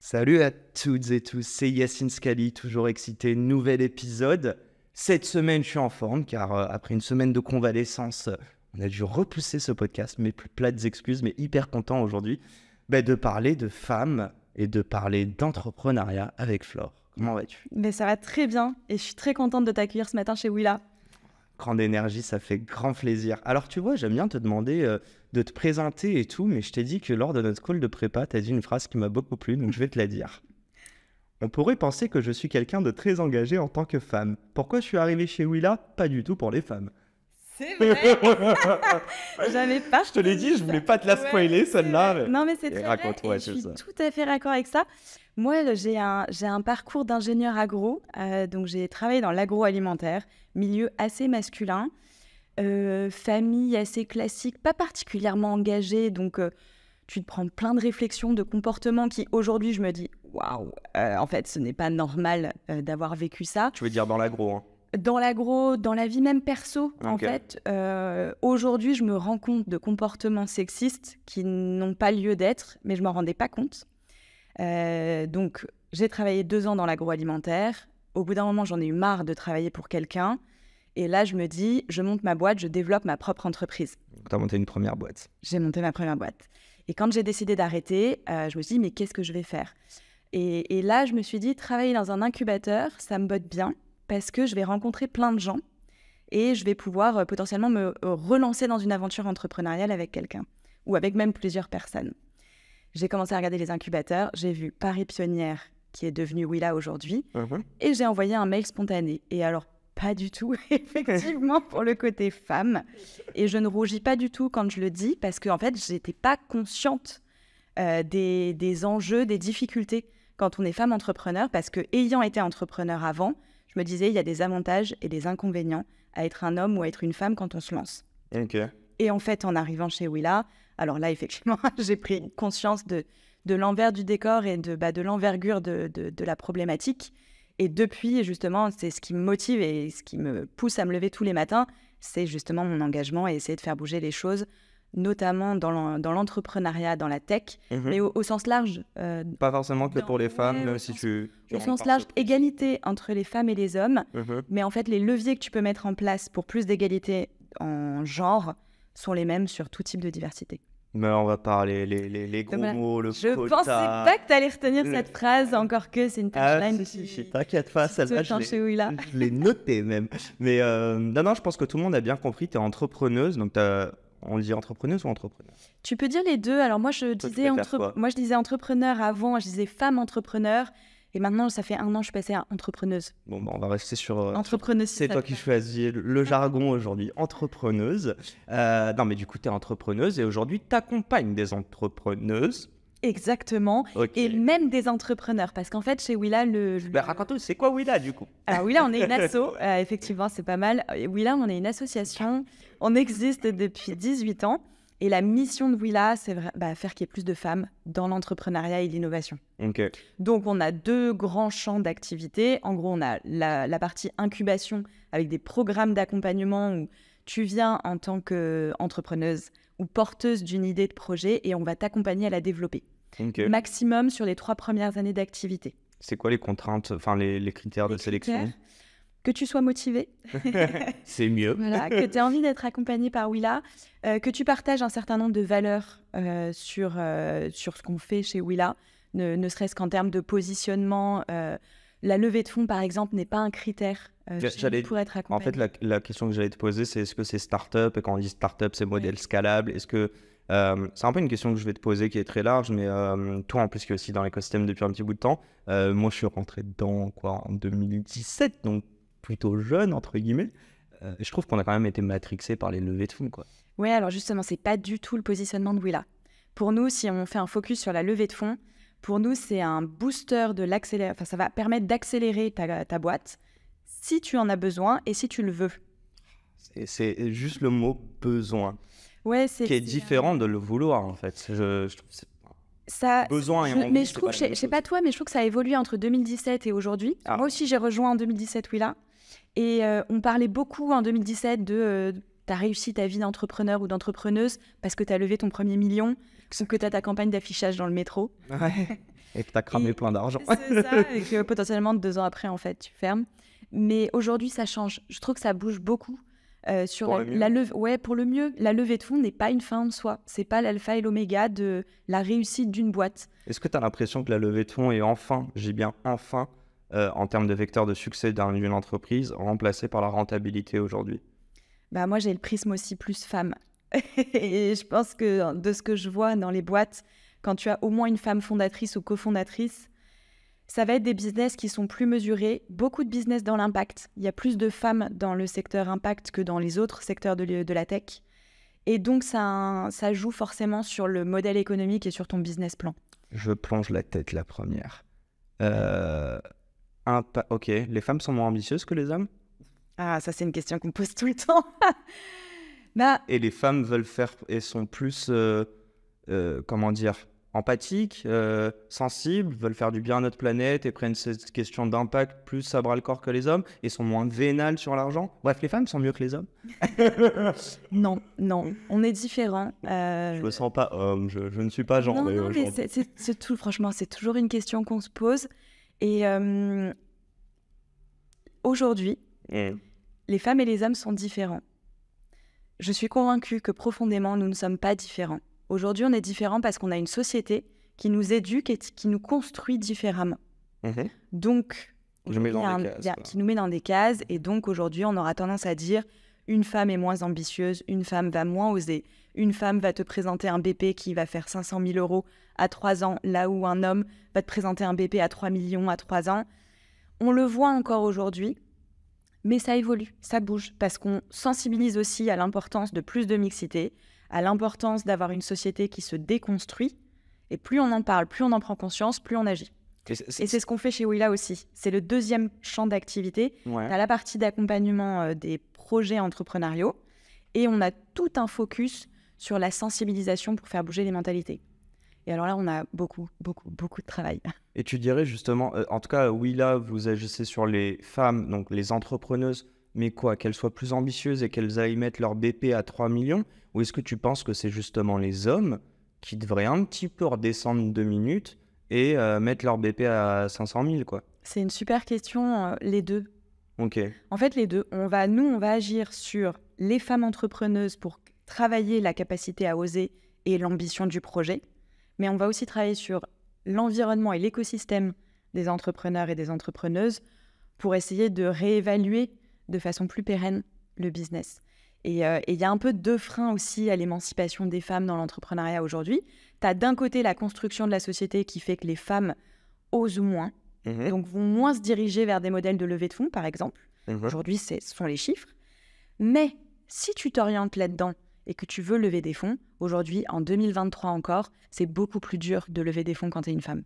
Salut à toutes et tous, c'est Yacine Scali, toujours excité, nouvel épisode. Cette semaine, je suis en forme car après une semaine de convalescence, on a dû repousser ce podcast, mais plus plates excuses, mais hyper content aujourd'hui de parler de femmes et de parler d'entrepreneuriat avec Flore. Comment vas-tu? Mais ça va très bien et je suis très contente de t'accueillir ce matin chez Willa. Grande énergie, ça fait grand plaisir. Alors tu vois, j'aime bien te demander de te présenter et tout, mais je t'ai dit que lors de notre call de prépa, tu as dit une phrase qui m'a beaucoup plu, donc je vais te la dire. On pourrait penser que je suis quelqu'un de très engagé en tant que femme. Pourquoi je suis arrivé chez Willa? Pas du tout pour les femmes. C'est vrai. J'avais pas. Je te l'ai dit, je voulais pas te la spoiler celle-là. Mais... Non mais c'est très vrai. Je suis tout à fait d'accord avec ça. Moi, j'ai un parcours d'ingénieur agro, donc j'ai travaillé dans l'agroalimentaire, milieu assez masculin, famille assez classique, pas particulièrement engagée, donc tu te prends plein de réflexions, de comportements qui aujourd'hui je me dis waouh, en fait ce n'est pas normal d'avoir vécu ça. Tu veux dire dans l'agro, hein? Dans l'agro, dans la vie même perso, en fait, aujourd'hui je me rends compte de comportements sexistes qui n'ont pas lieu d'être, mais je m'en rendais pas compte. Donc, j'ai travaillé 2 ans dans l'agroalimentaire. Au bout d'un moment, j'en ai eu marre de travailler pour quelqu'un. Et là, je me dis, je monte ma boîte, je développe ma propre entreprise. Tu as monté une première boîte. J'ai monté ma première boîte. Et quand j'ai décidé d'arrêter, je me suis dit, mais qu'est-ce que je vais faire? Et là, je me suis dit, travailler dans un incubateur, ça me botte bien parce que je vais rencontrer plein de gens et je vais pouvoir potentiellement me relancer dans une aventure entrepreneuriale avec quelqu'un ou avec même plusieurs personnes. J'ai commencé à regarder les incubateurs, j'ai vu Paris Pionnière, qui est devenue Willa aujourd'hui, et j'ai envoyé un mail spontané. Et alors, pas du tout, effectivement, pour le côté femme. Et je ne rougis pas du tout quand je le dis, parce qu'en fait, je n'étais pas consciente des enjeux, des difficultés quand on est femme entrepreneur, parce que ayant été entrepreneur avant, je me disais, il y a des avantages et des inconvénients à être un homme ou à être une femme quand on se lance. Okay. Et en fait, en arrivant chez Willa, alors là, effectivement, j'ai pris conscience de l'envers du décor et de l'envergure de la problématique. Et depuis, justement, c'est ce qui me motive et ce qui me pousse à me lever tous les matins, c'est justement mon engagement et essayer de faire bouger les choses, notamment dans l'entrepreneuriat, dans la tech, mais au sens large. Pas forcément que pour les femmes, même si tu au sens large, égalité entre les femmes et les hommes. Mais en fait, les leviers que tu peux mettre en place pour plus d'égalité en genre sont les mêmes sur tout type de diversité. Mais on va parler les gros mots, le je quota. Je pensais pas que tu allais retenir cette phrase, encore que c'est une punchline. T'inquiète pas, celle-là, je l'ai notée même. Mais non, je pense que tout le monde a bien compris, tu es entrepreneuse, donc on dit entrepreneuse ou entrepreneur? Tu peux dire les deux. Alors moi, je disais entrepreneur avant, je disais femme entrepreneur. Et maintenant, ça fait 1 an que je suis passée à entrepreneuse. Bon, on va rester sur... entrepreneuse. C'est toi qui choisis le jargon aujourd'hui, entrepreneuse. Non, mais du coup, tu es entrepreneuse et aujourd'hui, tu accompagnes des entrepreneuses. Exactement. Okay. Et même des entrepreneurs. Parce qu'en fait, chez Willa, raconte-nous, c'est quoi Willa, du coup? Alors, Willa, on est une asso. Effectivement, c'est pas mal. Willa, on est une association. On existe depuis 18 ans. Et la mission de Willa, c'est faire qu'il y ait plus de femmes dans l'entrepreneuriat et l'innovation. Okay. Donc, on a 2 grands champs d'activité. En gros, on a la partie incubation avec des programmes d'accompagnement où tu viens en tant qu'entrepreneuse ou porteuse d'une idée de projet et on va t'accompagner à la développer. Okay. Maximum sur les 3 premières années d'activité. C'est quoi les contraintes, enfin les critères de sélection? Que tu sois motivé. C'est mieux. Voilà, que tu aies envie d'être accompagné par Willa, que tu partages un certain nombre de valeurs sur ce qu'on fait chez Willa, ne serait-ce qu'en termes de positionnement. La levée de fonds, par exemple, n'est pas un critère pour être accompagné. En fait, la question que j'allais te poser, c'est est-ce que c'est start-up? Et quand on dit start-up, c'est modèle scalable. Est-ce que c'est un peu une question que je vais te poser qui est très large, mais toi, en plus, qui est aussi dans l'écosystème depuis un petit bout de temps. Moi, je suis rentré dedans en 2017, donc plutôt jeune, entre guillemets. Je trouve qu'on a quand même été matrixé par les levées de fonds, quoi. Oui, alors justement, c'est pas du tout le positionnement de Willa. Pour nous, si on fait un focus sur la levée de fonds, pour nous, c'est un booster de l'accélération. Enfin, ça va permettre d'accélérer ta boîte si tu en as besoin et si tu le veux. C'est juste le mot « besoin ». Ouais, qui est différent de le vouloir, en fait. Je trouve que ça, besoin et envie, mais je trouve, je sais pas toi, mais je trouve que ça a évolué entre 2017 et aujourd'hui. Ah. Moi aussi, j'ai rejoint en 2017 Willa. Et on parlait beaucoup en 2017 de tu as réussi ta vie d'entrepreneur ou d'entrepreneuse parce que tu as levé ton premier million ou que tu as ta campagne d'affichage dans le métro. Ouais. Et que tu as cramé plein d'argent. C'est ça, et que potentiellement 2 ans après, en fait, tu fermes. Mais aujourd'hui, ça change. Je trouve que ça bouge beaucoup. Sur Pour le mieux. ouais, pour le mieux. La levée de fonds n'est pas une fin en soi. C'est pas l'alpha et l'oméga de la réussite d'une boîte. Est-ce que tu as l'impression que la levée de fonds est enfin, j'ai bien enfin, en termes de vecteur de succès d'une entreprise, remplacée par la rentabilité aujourd'hui? Bah, moi, j'ai le prisme aussi plus femme. Et je pense que de ce que je vois dans les boîtes, quand tu as au moins une femme fondatrice ou cofondatrice, ça va être des business qui sont plus mesurés, beaucoup de business dans l'impact. Il y a plus de femmes dans le secteur impact que dans les autres secteurs de la tech. Et donc, ça joue forcément sur le modèle économique et sur ton business plan. Je plonge la tête la première. Ok, les femmes sont moins ambitieuses que les hommes? Ah, ça, c'est une question qu'on me pose tout le temps. Bah, Et les femmes veulent faire et sont plus, comment dire, empathiques, sensibles, veulent faire du bien à notre planète et prennent cette question d'impact plus à bras le corps que les hommes et sont moins vénales sur l'argent. Bref, les femmes sont mieux que les hommes. non, on est différents. Je me sens pas homme, je ne suis pas genré Non, mais aujourd'hui. c'est tout, franchement, c'est toujours une question qu'on se pose. Et aujourd'hui, les femmes et les hommes sont différents. Je suis convaincue que profondément, nous ne sommes pas différents. Aujourd'hui, on est différents parce qu'on a une société qui nous éduque et qui nous construit différemment. Donc, Je mets dans des cases, quoi. qui nous met dans des cases. Et donc, aujourd'hui, on aura tendance à dire une femme est moins ambitieuse, une femme va moins oser, une femme va te présenter un BP qui va faire 500 000 € à 3 ans, là où un homme va te présenter un BP à 3 millions à 3 ans. On le voit encore aujourd'hui. Mais ça évolue, ça bouge, parce qu'on sensibilise aussi à l'importance de plus de mixité, à l'importance d'avoir une société qui se déconstruit. Et plus on en parle, plus on en prend conscience, plus on agit. Et c'est ce qu'on fait chez Willa aussi. C'est le deuxième champ d'activité. Ouais. Tu as la partie d'accompagnement des projets entrepreneuriaux. Et on a tout un focus sur la sensibilisation pour faire bouger les mentalités. Et alors là, on a beaucoup de travail. Et tu dirais justement, en tout cas, oui, là, vous agissez sur les femmes, donc les entrepreneuses, mais quoi, qu'elles soient plus ambitieuses et qu'elles aillent mettre leur BP à 3 millions? Ou est-ce que tu penses que c'est justement les hommes qui devraient un petit peu redescendre 2 minutes et mettre leur BP à 500 000, quoi? C'est une super question, les deux. Ok. En fait, les deux. On va agir sur les femmes entrepreneuses pour travailler la capacité à oser et l'ambition du projet. Mais on va aussi travailler sur l'environnement et l'écosystème des entrepreneurs et des entrepreneuses pour essayer de réévaluer de façon plus pérenne le business. Et il y a un peu deux freins aussi à l'émancipation des femmes dans l'entrepreneuriat aujourd'hui. Tu as d'un côté la construction de la société qui fait que les femmes osent moins, donc vont moins se diriger vers des modèles de levée de fonds, par exemple. Aujourd'hui, ce sont les chiffres. Mais si tu t'orientes là-dedans et que tu veux lever des fonds, aujourd'hui, en 2023 encore, c'est beaucoup plus dur de lever des fonds quand tu es une femme.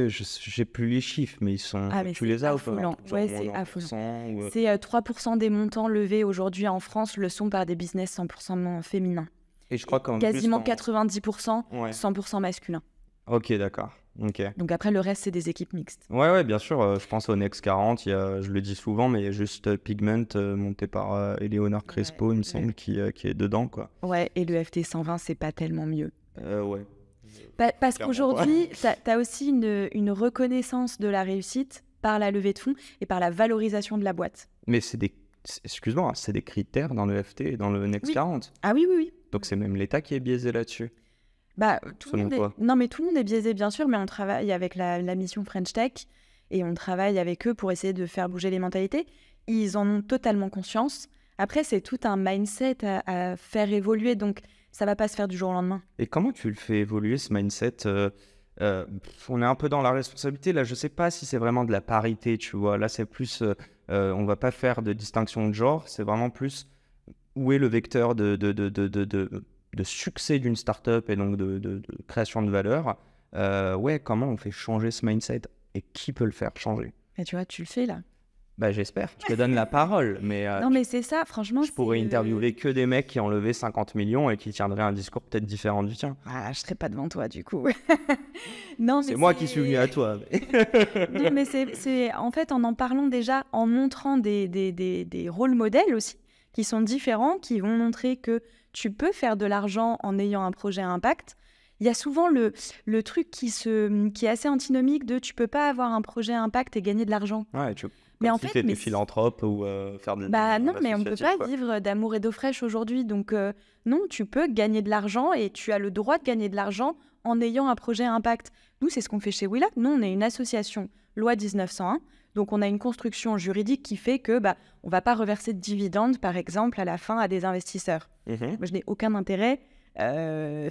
J'ai plus les chiffres, mais ils sont... tu les as affolant. ou pas? Ouais, c'est affolant. C'est 3% des montants levés aujourd'hui en France le sont par des business 100% féminins. Et je crois qu'en quasiment plus, 90%, 100% masculin. Ok, d'accord. Ok. Donc après, le reste, c'est des équipes mixtes. Ouais, bien sûr. Je pense au Next 40, je le dis souvent, mais il y a juste Pigment monté par Eleonore Crespo, il me semble, qui est dedans, quoi. Ouais, et le FT 120, c'est pas tellement mieux. Ouais. Parce qu'aujourd'hui, tu as aussi une reconnaissance de la réussite par la levée de fonds et par la valorisation de la boîte. Mais excuse-moi, c'est des critères dans le FT et dans le Next 40. Ah oui. Donc c'est même l'État qui est biaisé là-dessus. Non, mais tout le monde est biaisé, bien sûr, mais on travaille avec la mission French Tech et on travaille avec eux pour essayer de faire bouger les mentalités. Ils en ont totalement conscience. Après, c'est tout un mindset à faire évoluer, donc ça va pas se faire du jour au lendemain. Et comment tu le fais évoluer, ce mindset? On est un peu dans la responsabilité. Là, je sais pas si c'est vraiment de la parité, tu vois. Là, c'est plus... on va pas faire de distinction de genre. C'est vraiment plus où est le vecteur de succès d'une startup et donc de création de valeur. Comment on fait changer ce mindset et qui peut le faire changer? Et tu vois, tu le fais là. J'espère. Je te donne la parole. Mais, non, mais c'est ça, franchement. Je pourrais interviewer que des mecs qui ont levé 50 millions et qui tiendraient un discours peut-être différent du tien. Ah, je serais pas devant toi, du coup. Non, mais c'est moi qui suis venu à toi. Non, mais c'est en fait en parlant déjà, en montrant des rôles modèles aussi, qui sont différents, qui vont montrer que tu peux faire de l'argent en ayant un projet à impact. Il y a souvent le truc qui est assez antinomique de tu peux pas avoir un projet impact et gagner de l'argent. Ouais, Mais comme en si fait, t'étais philanthrope ou faire de bah non, mais on peut l'associatif, pas quoi. vivre d'amour et d'eau fraîche aujourd'hui. Donc non, tu peux gagner de l'argent et tu as le droit de gagner de l'argent en ayant un projet à impact. Nous, c'est ce qu'on fait chez Willa. Nous, on est une association loi 1901. Donc on a une construction juridique qui fait que on va pas reverser de dividendes, par exemple, à la fin à des investisseurs. Mhm. Moi, je n'ai aucun intérêt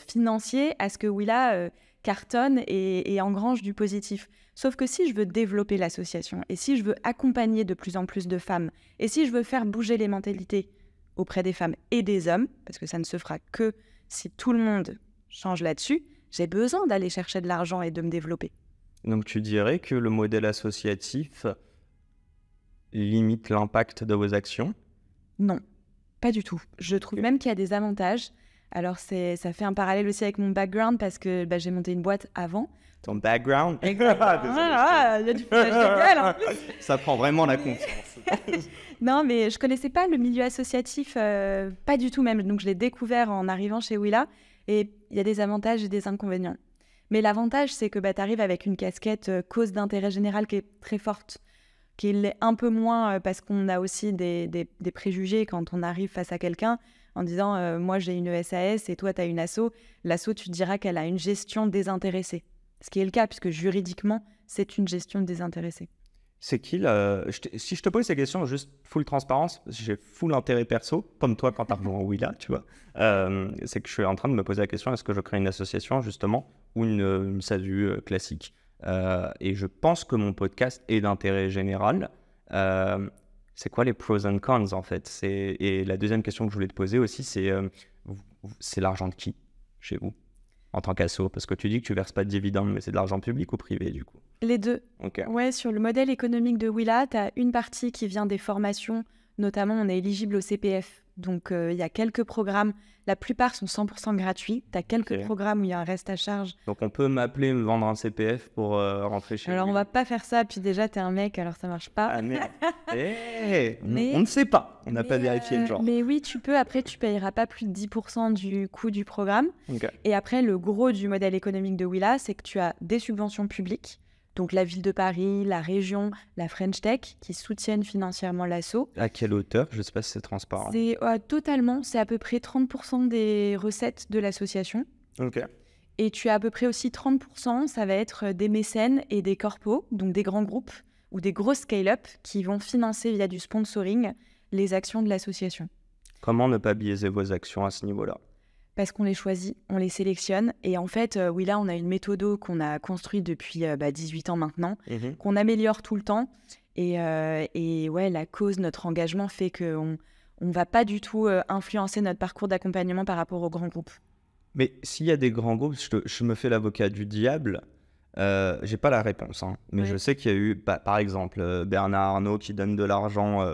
financier à ce que Willa cartonne et engrange du positif. Sauf que si je veux développer l'association et si je veux accompagner de plus en plus de femmes et si je veux faire bouger les mentalités auprès des femmes et des hommes, parce que ça ne se fera que si tout le monde change là-dessus, j'ai besoin d'aller chercher de l'argent et de me développer. Donc tu dirais que le modèle associatif limite l'impact de vos actions? Non, pas du tout. Je trouve Ok. même qu'il y a des avantages. Alors, ça fait un parallèle aussi avec mon background parce que j'ai monté une boîte avant. Ton background? Ah, il y a du foutage de gueule en plus. Ça prend vraiment la confiance. Non, mais je connaissais pas le milieu associatif, pas du tout même. Donc, je l'ai découvert en arrivant chez Willa. Et il y a des avantages et des inconvénients. Mais l'avantage, c'est que tu arrives avec une casquette cause d'intérêt général qui est très forte, qui l'est un peu moins parce qu'on a aussi des préjugés quand on arrive face à quelqu'un en disant moi j'ai une SAS et toi tu as une asso. L'asso, tu te diras qu'elle a une gestion désintéressée. Ce qui est le cas puisque juridiquement, c'est une gestion désintéressée. C'est qui si je te pose ces questions, juste full transparence, parce que j'ai full intérêt perso, comme toi quand t'as rejoint Willa, tu vois, c'est que je suis en train de me poser la question, est-ce que je crée une association justement ou une SASU classique? Et je pense que mon podcast est d'intérêt général. C'est quoi les pros and cons en fait? Et la deuxième question que je voulais te poser aussi, c'est l'argent de qui chez vous en tant qu'asso? Parce que tu dis que tu verses pas de dividendes, mais c'est de l'argent public ou privé du coup? Les deux. Ok. Ouais, sur le modèle économique de Willa, tu as une partie qui vient des formations, notamment on est éligible au CPF. Donc il y a quelques programmes, la plupart sont 100% gratuits. Tu as quelques Ok. programmes où il y a un reste à charge. Donc on peut m'appeler, me vendre un CPF pour rentrer chez Alors lui. on va pas faire ça, puis déjà tu es un mec, alors ça marche pas. Ah merde. Mais- On ne sait pas. On n'a pas Mais, vérifié le genre. Mais oui, tu peux. Après, tu payeras pas plus de 10% du coût du programme. Ok. Et après, le gros du modèle économique de Willa, c'est que tu as des subventions publiques. Donc la ville de Paris, la région, la French Tech, qui soutiennent financièrement l'asso. À quelle hauteur? Je ne sais pas si c'est transparent. C'est totalement, c'est à peu près 30% des recettes de l'association. Ok. Et tu as à peu près aussi 30%, ça va être des mécènes et des corpos, donc des grands groupes ou des grosses scale-up qui vont financer via du sponsoring les actions de l'association. Comment ne pas biaiser vos actions à ce niveau-là? Parce qu'on les choisit, on les sélectionne. Et en fait, Willa, on a une méthode qu'on a construite depuis 18 ans maintenant, qu'on améliore tout le temps. Et ouais, la cause, notre engagement fait qu'on ne va pas du tout influencer notre parcours d'accompagnement par rapport aux grands groupes. Mais s'il y a des grands groupes, je me fais l'avocat du diable. J'ai pas la réponse, hein, mais Ouais. je sais qu'il y a eu, par exemple, Bernard Arnault qui donne de l'argent,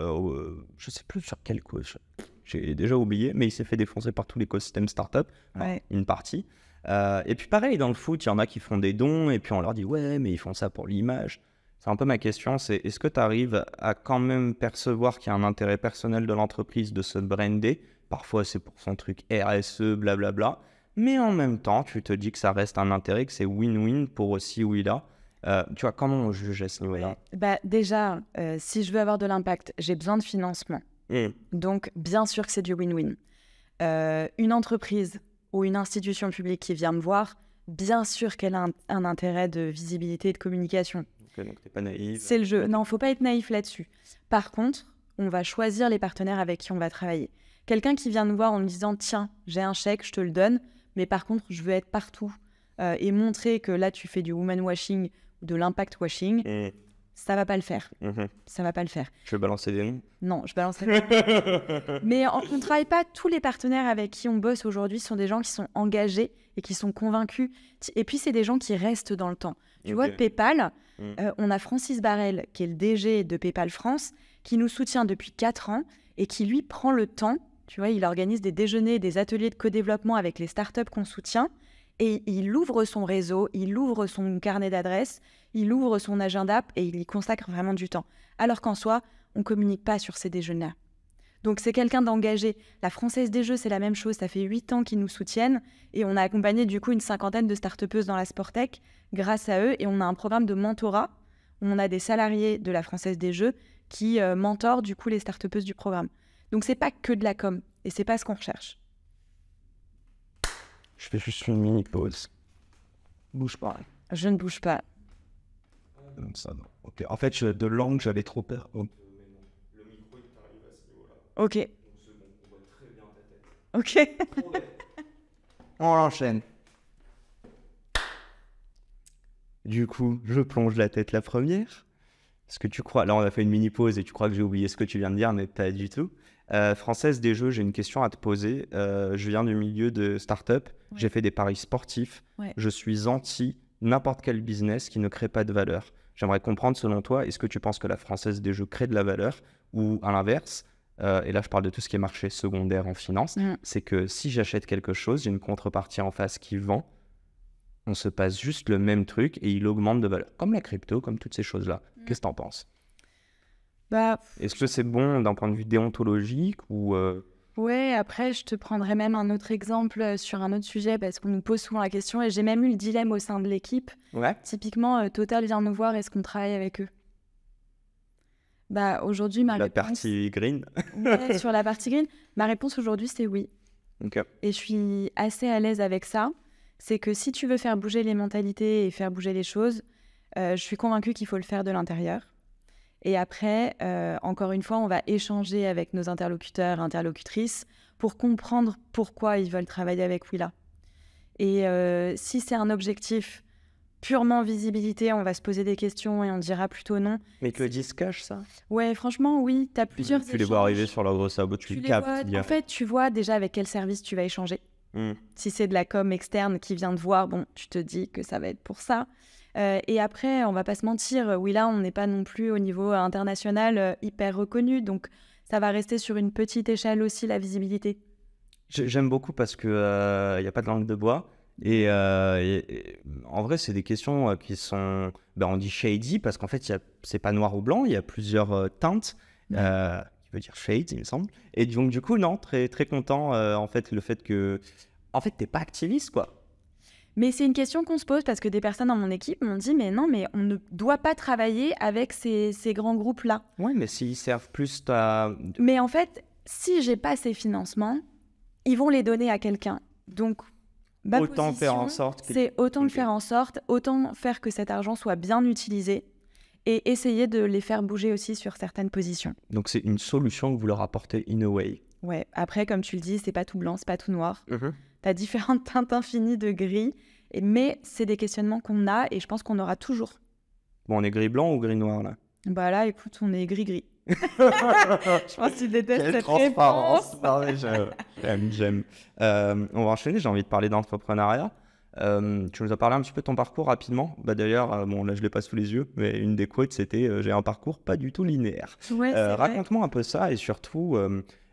je sais plus sur quelle cause, j'ai déjà oublié, mais il s'est fait défoncer par tout l'écosystème startup, enfin, Ouais. une partie. Et puis pareil, dans le foot, il y en a qui font des dons, et puis on leur dit ouais, mais ils font ça pour l'image. C'est un peu ma question, c'est est-ce que tu arrives à quand même percevoir qu'il y a un intérêt personnel de l'entreprise de se brander? Parfois c'est pour son truc RSE, blablabla. Mais en même temps, tu te dis que ça reste un intérêt, que c'est win-win pour aussi Willa. Tu vois, comment on juge à ce niveau-là? Déjà, si je veux avoir de l'impact, j'ai besoin de financement. Donc, bien sûr que c'est du win-win. Une entreprise ou une institution publique qui vient me voir, bien sûr qu'elle a un intérêt de visibilité et de communication. Ok, donc t'es pas naïf. C'est le jeu. Non, faut pas être naïf là-dessus. Par contre, on va choisir les partenaires avec qui on va travailler. Quelqu'un qui vient nous voir en nous disant « Tiens, j'ai un chèque, je te le donne, mais par contre, je veux être partout et montrer que là, tu fais du woman washing ou de l'impact washing », ça va pas le faire. Ça va pas le faire. Je vais balancer des noms. Non, je balancerai pas. Mais on ne travaille pas. Tous les partenaires avec qui on bosse aujourd'hui sont des gens qui sont engagés et qui sont convaincus. Et puis, c'est des gens qui restent dans le temps. Tu vois, PayPal, on a Francis Barrel, qui est le DG de PayPal France, qui nous soutient depuis 4 ans et qui, lui, prend le temps. Tu vois, il organise des déjeuners, des ateliers de co-développement avec les startups qu'on soutient. Et il ouvre son réseau, il ouvre son carnet d'adresses, il ouvre son agenda et il y consacre vraiment du temps. Alors qu'en soi, on ne communique pas sur ces déjeuners. Donc, c'est quelqu'un d'engagé. La Française des Jeux, c'est la même chose. Ça fait 8 ans qu'ils nous soutiennent et on a accompagné du coup une 50aine de start-upeuses dans la Sportec grâce à eux. Et on a un programme de mentorat où on a des salariés de la Française des Jeux qui mentorent du coup les start-upeuses du programme. Donc, c'est pas que de la com et c'est pas ce qu'on recherche. Je fais juste une mini pause. Bouge pas. Je ne bouge pas. Ça, non. Ok. En fait, de langue, j'avais trop peur. Oh. Le micro, il t'arrive à ce niveau-là. Ok. Donc, c'est bon, on voit très bien ta tête. Ok. On enchaîne. Du coup, je plonge la tête la première. Est-ce que tu crois... Là, on a fait une mini pause et tu crois que j'ai oublié ce que tu viens de dire, mais pas du tout. Française des Jeux, j'ai une question à te poser. Je viens du milieu de start-up. Ouais. J'ai fait des paris sportifs. Ouais. Je suis anti n'importe quel business qui ne crée pas de valeur. J'aimerais comprendre, selon toi, est-ce que tu penses que la Française des Jeux crée de la valeur ou à l'inverse, et là je parle de tout ce qui est marché secondaire en finance, c'est que si j'achète quelque chose, j'ai une contrepartie en face qui vend, on se passe juste le même truc et il augmente de valeur. Comme la crypto, comme toutes ces choses-là. Qu'est-ce que t'en penses ? Est-ce que c'est bon d'un point de vue déontologique ou Ouais, après, je te prendrais même un autre exemple sur un autre sujet parce qu'on nous pose souvent la question et j'ai même eu le dilemme au sein de l'équipe. Ouais. Typiquement, Total vient nous voir, est-ce qu'on travaille avec eux ? Aujourd'hui, ma réponse... La partie green. Ouais, sur la partie green, ma réponse aujourd'hui, c'est oui. Okay. Et je suis assez à l'aise avec ça. C'est que si tu veux faire bouger les mentalités et faire bouger les choses, je suis convaincue qu'il faut le faire de l'intérieur. Et après, encore une fois, on va échanger avec nos interlocuteurs, interlocutrices, pour comprendre pourquoi ils veulent travailler avec Willa. Et si c'est un objectif purement visibilité, on va se poser des questions et on dira plutôt non. Mais tu le dis cash, ça ? Ouais, franchement, oui. Tu as plusieurs échanges. Tu les vois arriver sur leur gros sabot, tu les captes. En fait, tu vois déjà avec quel service tu vas échanger. Si c'est de la com externe qui vient te voir, bon, tu te dis que ça va être pour ça. Et après, on va pas se mentir, Willa, on n'est pas non plus au niveau international hyper reconnu, donc ça va rester sur une petite échelle aussi, la visibilité. J'aime beaucoup parce qu'il n'y a pas de langue de bois. Et en vrai, c'est des questions qui sont, on dit shady parce qu'en fait, c'est pas noir ou blanc, il y a plusieurs teintes, qui veut dire shade, il me semble. Et donc, du coup, non, très, très content, en fait, le fait que, en fait, t'es pas activiste, quoi. Mais c'est une question qu'on se pose parce que des personnes dans mon équipe m'ont dit mais non, mais on ne doit pas travailler avec ces grands groupes-là. Ouais, mais s'ils servent plus Mais en fait, si j'ai pas ces financements, ils vont les donner à quelqu'un. Donc, autant faire en sorte c'est autant le faire en sorte, autant faire que cet argent soit bien utilisé et essayer de les faire bouger aussi sur certaines positions. Donc, c'est une solution que vous leur apportez in a way. Ouais, après, comme tu le dis, c'est pas tout blanc, c'est pas tout noir. Tu as différentes teintes infinies de gris, mais c'est des questionnements qu'on a et je pense qu'on aura toujours. Bon, on est gris-blanc ou gris-noir, là ? Là, écoute, on est gris-gris. Je pense que tu détestes cette réponse. Non, mais j'aime. On va enchaîner, j'ai envie de parler d'entrepreneuriat. Tu nous as parlé un petit peu de ton parcours rapidement. D'ailleurs, là, je l'ai pas sous les yeux, mais une des quotes, c'était « J'ai un parcours pas du tout linéaire ». Ouais, raconte-moi un peu ça et surtout...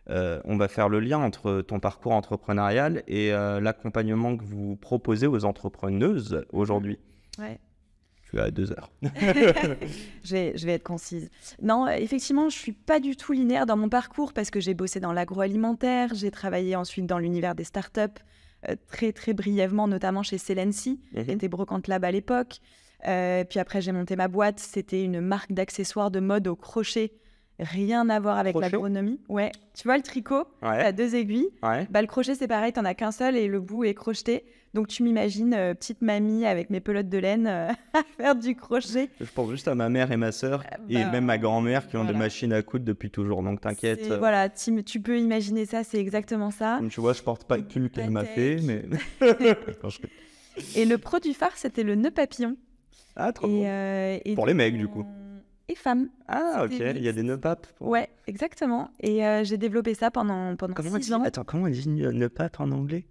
on va faire le lien entre ton parcours entrepreneurial et l'accompagnement que vous proposez aux entrepreneuses aujourd'hui. Ouais. Tu as 2 heures. Je vais être concise. Non, effectivement, je ne suis pas du tout linéaire dans mon parcours parce que j'ai bossé dans l'agroalimentaire, j'ai travaillé ensuite dans l'univers des startups, très, très brièvement, notamment chez Celency, qui était Brocante Lab à l'époque. Puis après, j'ai monté ma boîte. C'était une marque d'accessoires de mode au crochet. Rien à voir avec l'agronomie. Ouais. Tu vois le tricot, tu as 2 aiguilles. Ouais. Le crochet, c'est pareil, tu n'en as qu'un seul et le bout est crocheté. Donc, tu m'imagines, petite mamie avec mes pelotes de laine à faire du crochet. Je pense juste à ma mère et ma sœur et même ma grand-mère qui ont des machines à coudre depuis toujours. Donc, t'inquiète. Voilà, tu peux imaginer ça, c'est exactement ça. Comme tu vois, je porte pas le pull qu'elle m'a fait, mais... Et le produit phare, c'était le nœud papillon. Ah, trop bon. Pour les mecs, du coup. Et femmes. Ah, ok, il y a des nœuds papes. Ouais, exactement. Et j'ai développé ça pendant 6 ans. Attends, comment on dit nœud pape en anglais ?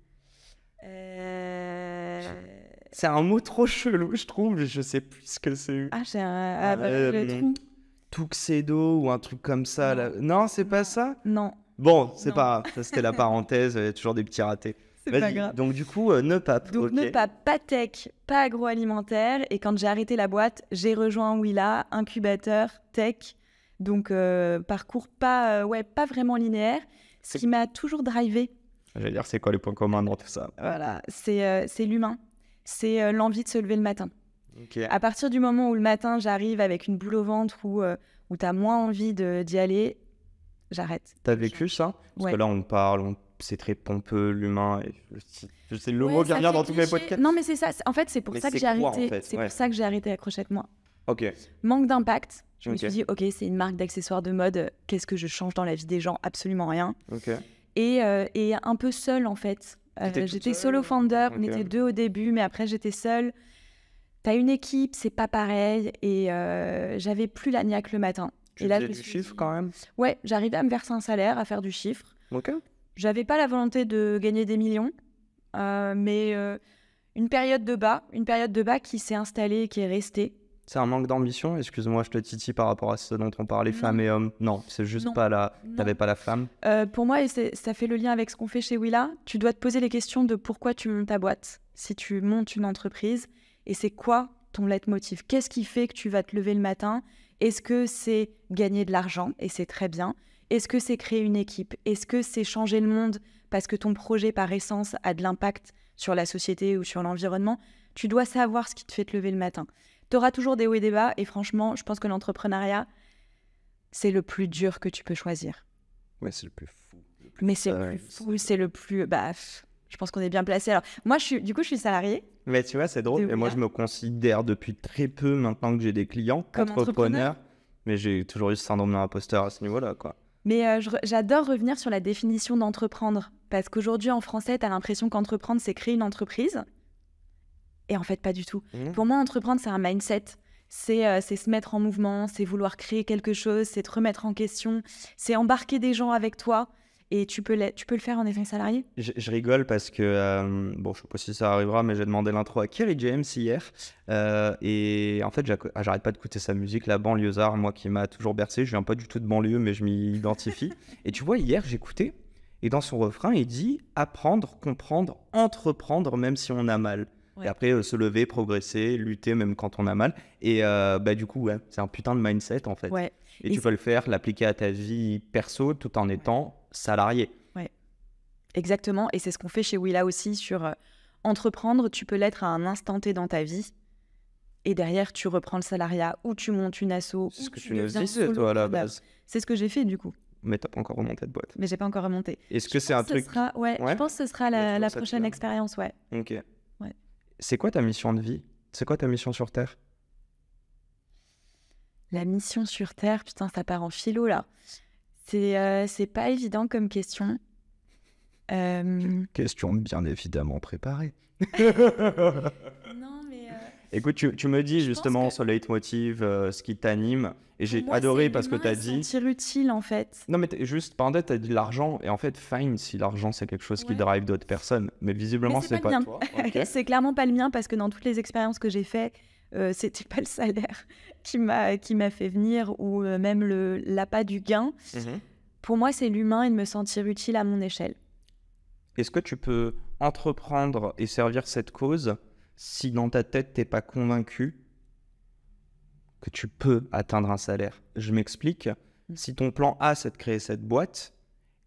C'est un mot trop chelou, je trouve, je sais plus ce que c'est. Ah, j'ai le trou. Tuxedo ou un truc comme ça. Là. Non, c'est pas ça ? Non. Bon, c'est pas grave, ça c'était la parenthèse, il y a toujours des petits ratés. C'est pas grave. Donc du coup, nœud pape. Donc nœud pape, pas tech, pas agroalimentaire. Et quand j'ai arrêté la boîte, j'ai rejoint Willa, incubateur, tech. Donc, parcours pas vraiment linéaire. Ce qui m'a toujours drivé, J'allais dire, c'est quoi les points communs dans tout ça? voilà, c'est l'humain. C'est l'envie de se lever le matin. Ok. À partir du moment où le matin, j'arrive avec une boule au ventre où tu as moins envie d'y aller, j'arrête. T'as vécu ça? Parce Ouais. que là, on parle, c'est très pompeux, l'humain. Et je sais le Ouais, mot qui ça revient fait dans tous mes cliché. podcasts. Non, mais c'est ça. En fait, c'est pour Mais ça que c'est j'ai quoi, arrêté. en fait? C'est Ouais. pour ça que j'ai arrêté Accrochette-moi. Ok. Manque d'impact. Je me Ok. suis dit, ok, c'est une marque d'accessoires de mode. Qu'est-ce que je change dans la vie des gens? Absolument rien. Ok. Et un peu seule, en fait. T'étais toute J'étais seule? solo founder. On Ok. était 2 au début, mais après, j'étais seule. T'as une équipe, c'est pas pareil. Et j'avais plus la niaque le matin. Tu Et là, faisais je me du suis chiffre dit- quand même? Ouais, j'arrivais à me verser un salaire, à faire du chiffre. Ok. J'avais pas la volonté de gagner des millions, mais une période de bas qui s'est installée et qui est restée. C'est un manque d'ambition? Excuse-moi, je te titille par rapport à ce dont on parlait, Non. femmes et hommes. Non, c'est juste Non. pas la... Non. T'avais pas la flamme? Pour moi, et ça fait le lien avec ce qu'on fait chez Willa, tu dois te poser les questions de pourquoi tu montes ta boîte, si tu montes une entreprise, et c'est quoi ton leitmotiv? Qu'est-ce qui fait que tu vas te lever le matin? Est-ce que c'est gagner de l'argent? Et c'est très bien. Est-ce que c'est créer une équipe? Est-ce que c'est changer le monde parce que ton projet, par essence, a de l'impact sur la société ou sur l'environnement? Tu dois savoir ce qui te fait te lever le matin. Tu auras toujours des hauts et des bas, et franchement, je pense que l'entrepreneuriat, c'est le plus dur que tu peux choisir. Ouais, c'est le plus fou. Mais c'est le Ouais, plus fou, c'est le plus... je pense qu'on est bien placé. Alors, moi, je suis salariée. Mais tu vois, c'est drôle. De Et moi, Willa. je me considère depuis très peu, maintenant que j'ai des clients, Comme entrepreneur. Mais j'ai toujours eu ce syndrome de l'imposteur à ce niveau-là, quoi. Mais j'adore revenir sur la définition d'entreprendre. Parce qu'aujourd'hui, en français, tu as l'impression qu'entreprendre, c'est créer une entreprise. Et en fait, pas du tout. Pour moi, entreprendre, c'est un mindset. C'est se mettre en mouvement, c'est vouloir créer quelque chose, c'est te remettre en question, c'est embarquer des gens avec toi. Et tu peux le faire en étant salarié. Je rigole parce que, bon, je sais pas si ça arrivera, mais j'ai demandé l'intro à Kerry James hier. Et en fait, j'arrête pas d'écouter sa musique, la banlieusard, moi qui m'a toujours bercé. Je viens pas du tout de banlieue, mais je m'y identifie. Et tu vois, hier, j'écoutais. Et dans son refrain, il dit apprendre, comprendre, entreprendre, même si on a mal. Ouais. Et après, se lever, progresser, lutter, même quand on a mal. Et du coup, ouais, c'est un putain de mindset, en fait. Ouais. Et Et tu peux le faire, l'appliquer à ta vie perso, tout en étant salarié. Exactement, et c'est ce qu'on fait chez Willa aussi sur entreprendre, tu peux l'être à un instant T dans ta vie, et derrière tu reprends le salariat, ou tu montes une asso, C'est ce ou que tu tu nous deviens disais, toi, à la solopreneur. base. C'est ce que j'ai fait du coup, Mais t'as pas encore remonté de boîte. mais j'ai pas encore remonté. Est-ce que c'est un truc... Ouais, Ouais. je pense que ce sera Il y a la toujours cette prochaine flamme. expérience, ouais. Ok. Ouais. C'est quoi ta mission de vie? C'est quoi ta mission sur Terre? La mission sur Terre, putain, ça part en philo là. C'est pas évident comme question. Question bien évidemment préparée. Non, mais... Écoute, tu me dis Je justement pense que- ce leitmotiv, ce qui t'anime. Et j'ai pour moi, adoré c'est parce que l'humain t'as et se dit... sentir utile en fait. Non mais juste, pendant t'as dit l'argent. Et en fait, fine si l'argent c'est quelque chose qui Ouais. drive d'autres personnes. Mais visiblement, Mais c'est pas le mien. toi. Ok. C'est clairement pas le mien parce que dans toutes les expériences que j'ai faites, c'était pas le salaire qui m'a fait venir ou même l'appât du gain. Mhm. Pour moi, c'est l'humain et de me sentir utile à mon échelle. Est-ce que tu peux entreprendre et servir cette cause si dans ta tête t'es pas convaincu que tu peux atteindre un salaire? Je m'explique. Si ton plan A c'est de créer cette boîte,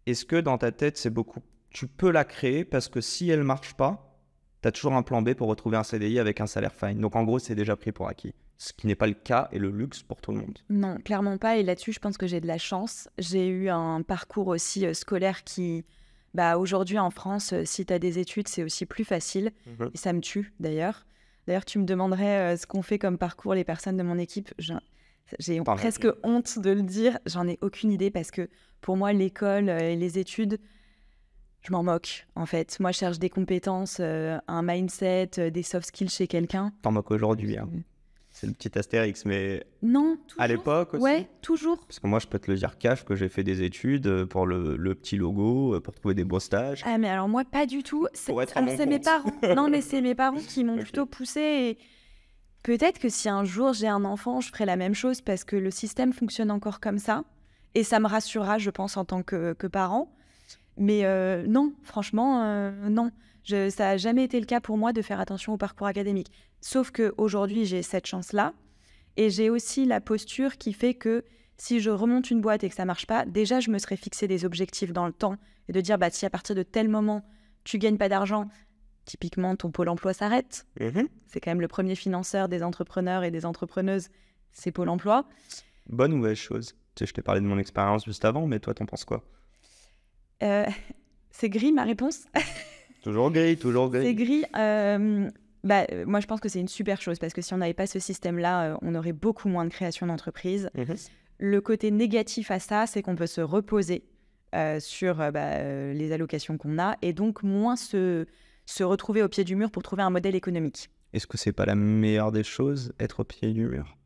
est-ce que dans ta tête c'est beaucoup... Tu peux la créer parce que si elle marche pas, t'as toujours un plan B pour retrouver un CDI avec un salaire fine. Donc en gros c'est déjà pris pour acquis. Ce qui n'est pas le cas et le luxe pour tout le monde. Non, clairement pas. Et là-dessus, je pense que j'ai de la chance. J'ai eu un parcours aussi scolaire qui, aujourd'hui en France, si tu as des études, c'est aussi plus facile. Et ça me tue d'ailleurs. D'ailleurs, tu me demanderais ce qu'on fait comme parcours les personnes de mon équipe. J'ai Pareil. presque honte de le dire. J'en ai aucune idée parce que pour moi, l'école et les études, je m'en moque en fait. Moi, je cherche des compétences, un mindset, des soft skills chez quelqu'un. T'en moques aujourd'hui. Hein. C'est le petit astérix, mais Non, toujours. à l'époque aussi. Ouais, toujours. Parce que moi, je peux te le dire cash que j'ai fait des études pour le petit logo, pour trouver des beaux stages. Ah, mais alors moi, pas du tout. Pour être à Alors, mon c'est mes compte. parents. Non, mais c'est mes parents qui m'ont Ok. plutôt poussée. Et peut-être que si un jour j'ai un enfant, je ferai la même chose parce que le système fonctionne encore comme ça. Et ça me rassurera, je pense, en tant que parent. Mais non, franchement, non. Ça n'a jamais été le cas pour moi de faire attention au parcours académique. Sauf qu'aujourd'hui, j'ai cette chance-là. Et j'ai aussi la posture qui fait que Si je remonte une boîte et que ça marche pas, déjà, je me serais fixé des objectifs dans le temps et de dire, si à partir de tel moment, tu gagnes pas d'argent, typiquement, ton Pôle emploi s'arrête. C'est quand même le premier financeur des entrepreneurs et des entrepreneuses, c'est Pôle emploi. Bonne ou mauvaise chose? Tu sais, je t'ai parlé de mon expérience juste avant, mais toi, t'en penses quoi? C'est gris, ma réponse. Toujours gris, toujours gris. C'est gris. Moi, je pense que c'est une super chose parce que si on n'avait pas ce système-là, on aurait beaucoup moins de création d'entreprises. Le côté négatif à ça, c'est qu'on peut se reposer sur les allocations qu'on a et donc moins se retrouver au pied du mur pour trouver un modèle économique. Est-ce que c'est pas la meilleure des choses, être au pied du mur?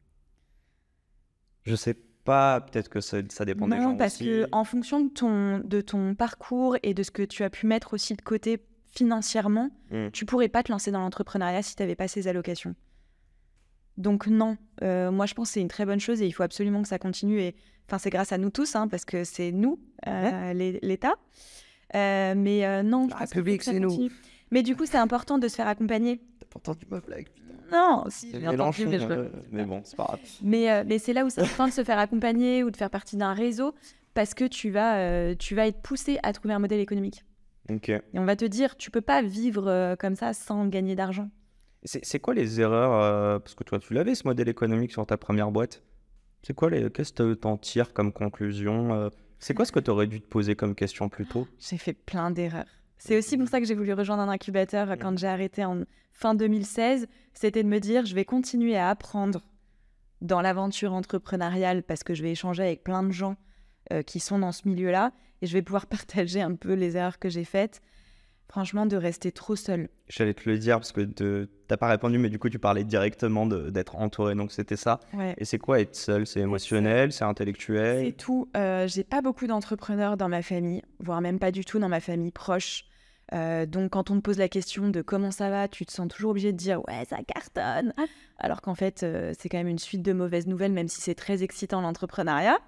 Je sais pas, peut-être que ça dépend des gens Non, parce aussi. que en fonction de ton parcours et de ce que tu as pu mettre aussi de côté financièrement, tu pourrais pas te lancer dans l'entrepreneuriat si tu n'avais pas ces allocations. Donc non, moi je pense que c'est une très bonne chose et il faut absolument que ça continue. Et c'est grâce à nous tous, parce que c'est nous, l'État. Mais non, La République, c'est nous. Mais du coup, c'est important de se faire accompagner. T'as pas entendu ma blague, putain. Non, si, C'est j'ai entendu, mais bon, c'est pas grave. Mais c'est là où c'est important de se faire accompagner ou de faire partie d'un réseau parce que tu vas être poussé à trouver un modèle économique. Ok. Et on va te dire, tu peux pas vivre comme ça sans gagner d'argent. C'est quoi les erreurs parce que toi, tu l'avais ce modèle économique sur ta première boîte. C'est quoi qu'est-ce que t'en tires comme conclusion C'est quoi ce que tu aurais dû te poser comme question plus tôt? J'ai fait plein d'erreurs. C'est aussi pour ça que j'ai voulu rejoindre un incubateur quand j'ai arrêté en fin 2016. C'était de me dire, je vais continuer à apprendre dans l'aventure entrepreneuriale parce que je vais échanger avec plein de gens qui sont dans ce milieu-là et je vais pouvoir partager un peu les erreurs que j'ai faites. Franchement, de rester trop seule. J'allais te le dire parce que t'as pas répondu, mais du coup, tu parlais directement d'être entouré, donc c'était ça. Ouais. Et c'est quoi être seul? C'est émotionnel, c'est intellectuel? C'est tout. J'ai pas beaucoup d'entrepreneurs dans ma famille, voire même pas du tout dans ma famille proche. Donc, quand on te pose la question de comment ça va, tu te sens toujours obligé de dire « ouais, ça cartonne !» Alors qu'en fait, c'est quand même une suite de mauvaises nouvelles, même si c'est très excitant l'entrepreneuriat.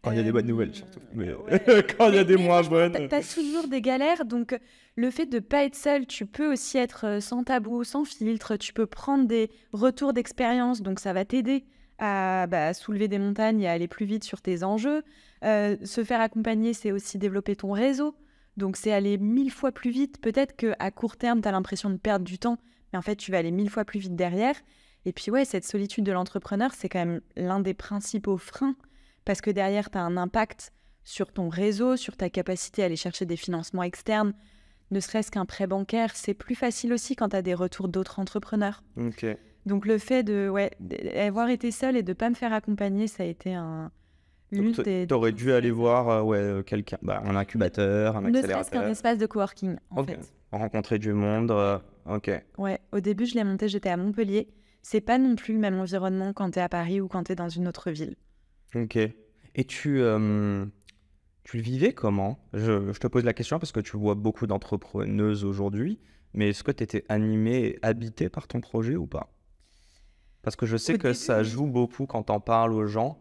Quand il y a des bonnes nouvelles, surtout. Mais Ouais. quand il y a des moins bonnes... T'as toujours des galères, donc le fait de pas être seul, tu peux aussi être sans tabou, sans filtre, tu peux prendre des retours d'expérience, donc ça va t'aider à soulever des montagnes et à aller plus vite sur tes enjeux. Se faire accompagner, c'est aussi développer ton réseau, donc c'est aller 1000 fois plus vite. Peut-être qu'à court terme, tu as l'impression de perdre du temps, mais en fait, tu vas aller 1000 fois plus vite derrière. Et puis ouais, cette solitude de l'entrepreneur, c'est quand même l'un des principaux freins, parce que derrière, tu as un impact sur ton réseau, sur ta capacité à aller chercher des financements externes, ne serait-ce qu'un prêt bancaire. C'est plus facile aussi quand tu as des retours d'autres entrepreneurs. Ok. Donc le fait d'avoir été seule et de ne pas me faire accompagner, ça a été l'une des... T'aurais dû aller voir quelqu'un, un incubateur, un Ne serait-ce accélérateur. qu'un espace de coworking, en fait. Rencontrer du monde, ok. Ouais, au début, je l'ai monté, j'étais à Montpellier. C'est pas non plus le même environnement quand tu es à Paris ou quand tu es dans une autre ville. Ok. Et tu le vivais comment? Je te pose la question parce que tu vois beaucoup d'entrepreneuses aujourd'hui, mais est-ce que tu étais animée et habitée par ton projet ou pas? Parce que je sais que ça joue beaucoup quand t'en parles aux gens,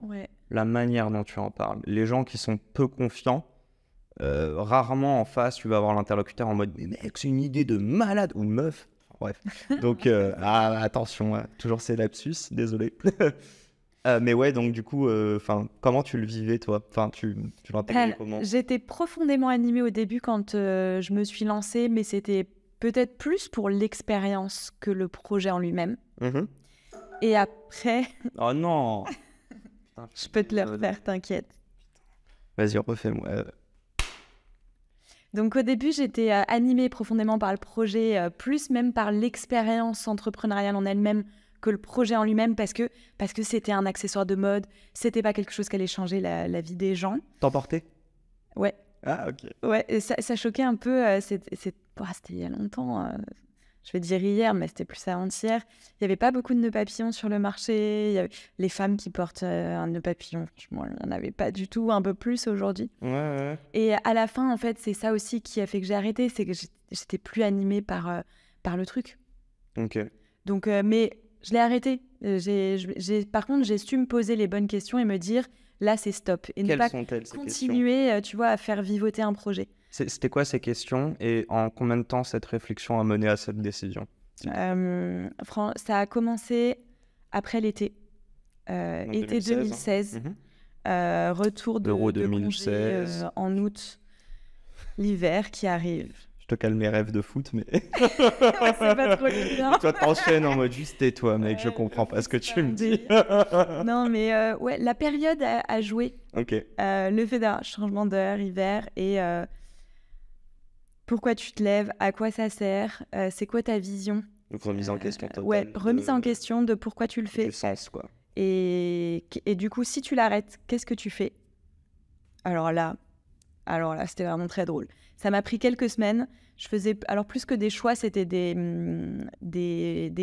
la manière dont tu en parles. Les gens qui sont peu confiants, rarement en face, tu vas avoir l'interlocuteur en mode « Mais mec, c'est une idée de malade » ou « meuf ». Bref. Donc, attention, toujours ces lapsus, désolé. Mais ouais, donc du coup, comment tu le vivais, toi? Tu l'intégrais comment? J'étais profondément animée au début quand je me suis lancée, mais c'était peut-être plus pour l'expérience que le projet en lui-même. Et après... Oh non! Putain, je peux te le refaire, t'inquiète. Vas-y, refais-moi. Donc au début, j'étais animée profondément par le projet, plus même par l'expérience entrepreneuriale en elle-même que le projet en lui-même, parce que c'était un accessoire de mode, c'était pas quelque chose qui allait changer la vie des gens. T'emportais? Ouais. Ah, ok. Ouais, et ça choquait un peu, c'était il y a longtemps, je vais dire hier, mais c'était plus avant-hier. Il n'y avait pas beaucoup de nœuds papillons sur le marché, il y avait les femmes qui portent un nœud papillon, franchement, il n'y en avait pas du tout, un peu plus aujourd'hui. Ouais. Et à la fin, en fait, c'est ça aussi qui a fait que j'ai arrêté, c'est que j'étais plus animée par le truc. Ok. Donc, mais je l'ai arrêté. Par contre, j'ai su me poser les bonnes questions et me dire, là, c'est stop. Et ne pas continuer, tu vois, à faire vivoter un projet. C'était quoi ces questions et en combien de temps cette réflexion a mené à cette décision? Ça a commencé après l'été. Été 2016. Retour de Euro congé 2016. en août, l'hiver qui arrive. Je te calme mes rêves de foot, mais Ouais, c'est pas trop bien. toi t'enchaînes en mode juste tais-toi, mec, je Ouais, comprends pas ce que c'est tu un me dis. Non, mais ouais, la période a joué. Ok. Le fait d'un changement d'heure, hiver, et pourquoi tu te lèves, à quoi ça sert, c'est quoi ta vision. Donc remise en question totale. Ouais, remise en question de pourquoi tu le fais. Du sens, quoi. Et du coup, si tu l'arrêtes, qu'est-ce que tu fais? Alors là, c'était vraiment très drôle. Ça m'a pris quelques semaines. Je faisais, alors plus que des choix, c'était des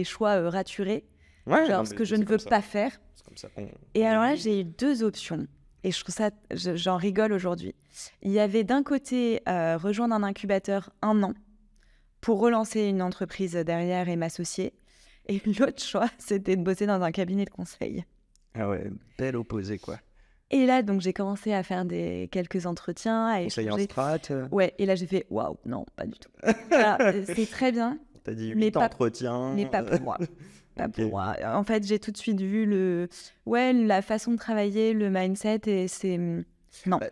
choix raturés, Ouais, non, genre mais ce que je c'est ne veux comme ça. pas faire. C'est comme ça qu'on... Et alors là, vit. j'ai eu 2 options. Et je trouve ça, j'en rigole aujourd'hui. Il y avait d'un côté rejoindre un incubateur 1 an pour relancer une entreprise derrière et m'associer. Et l'autre choix, c'était de bosser dans un cabinet de conseil. Ah ouais, belle opposé, quoi. Et là, donc, j'ai commencé à faire quelques entretiens, à Conseiller en échanger. strat, Ouais, et là, j'ai fait waouh, non, pas du tout. Voilà, c'est très bien, t'as dit mais 8 pas- entretiens. mais pas pour moi. Pas Ok. pour moi. En fait, j'ai tout de suite vu la façon de travailler, le mindset, et c'est non. Bah,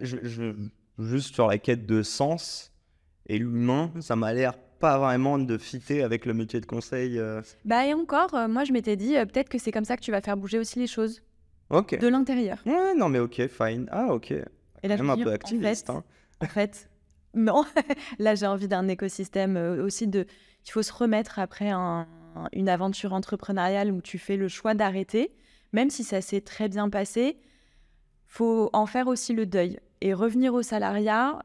juste sur la quête de sens et l'humain, ça m'a l'air pas vraiment de fitter avec le métier de conseil. Bah et encore, moi, je m'étais dit peut-être que c'est comme ça que tu vas faire bouger aussi les choses Ok. de l'intérieur. Ouais, non, mais ok, fine. Ah, ok. Et là, je Même me un dis, peu activiste. Hein. en fait, non. Là, j'ai envie d'un écosystème aussi il faut se remettre après une aventure entrepreneuriale où tu fais le choix d'arrêter, même si ça s'est très bien passé. Faut en faire aussi le deuil et revenir au salariat.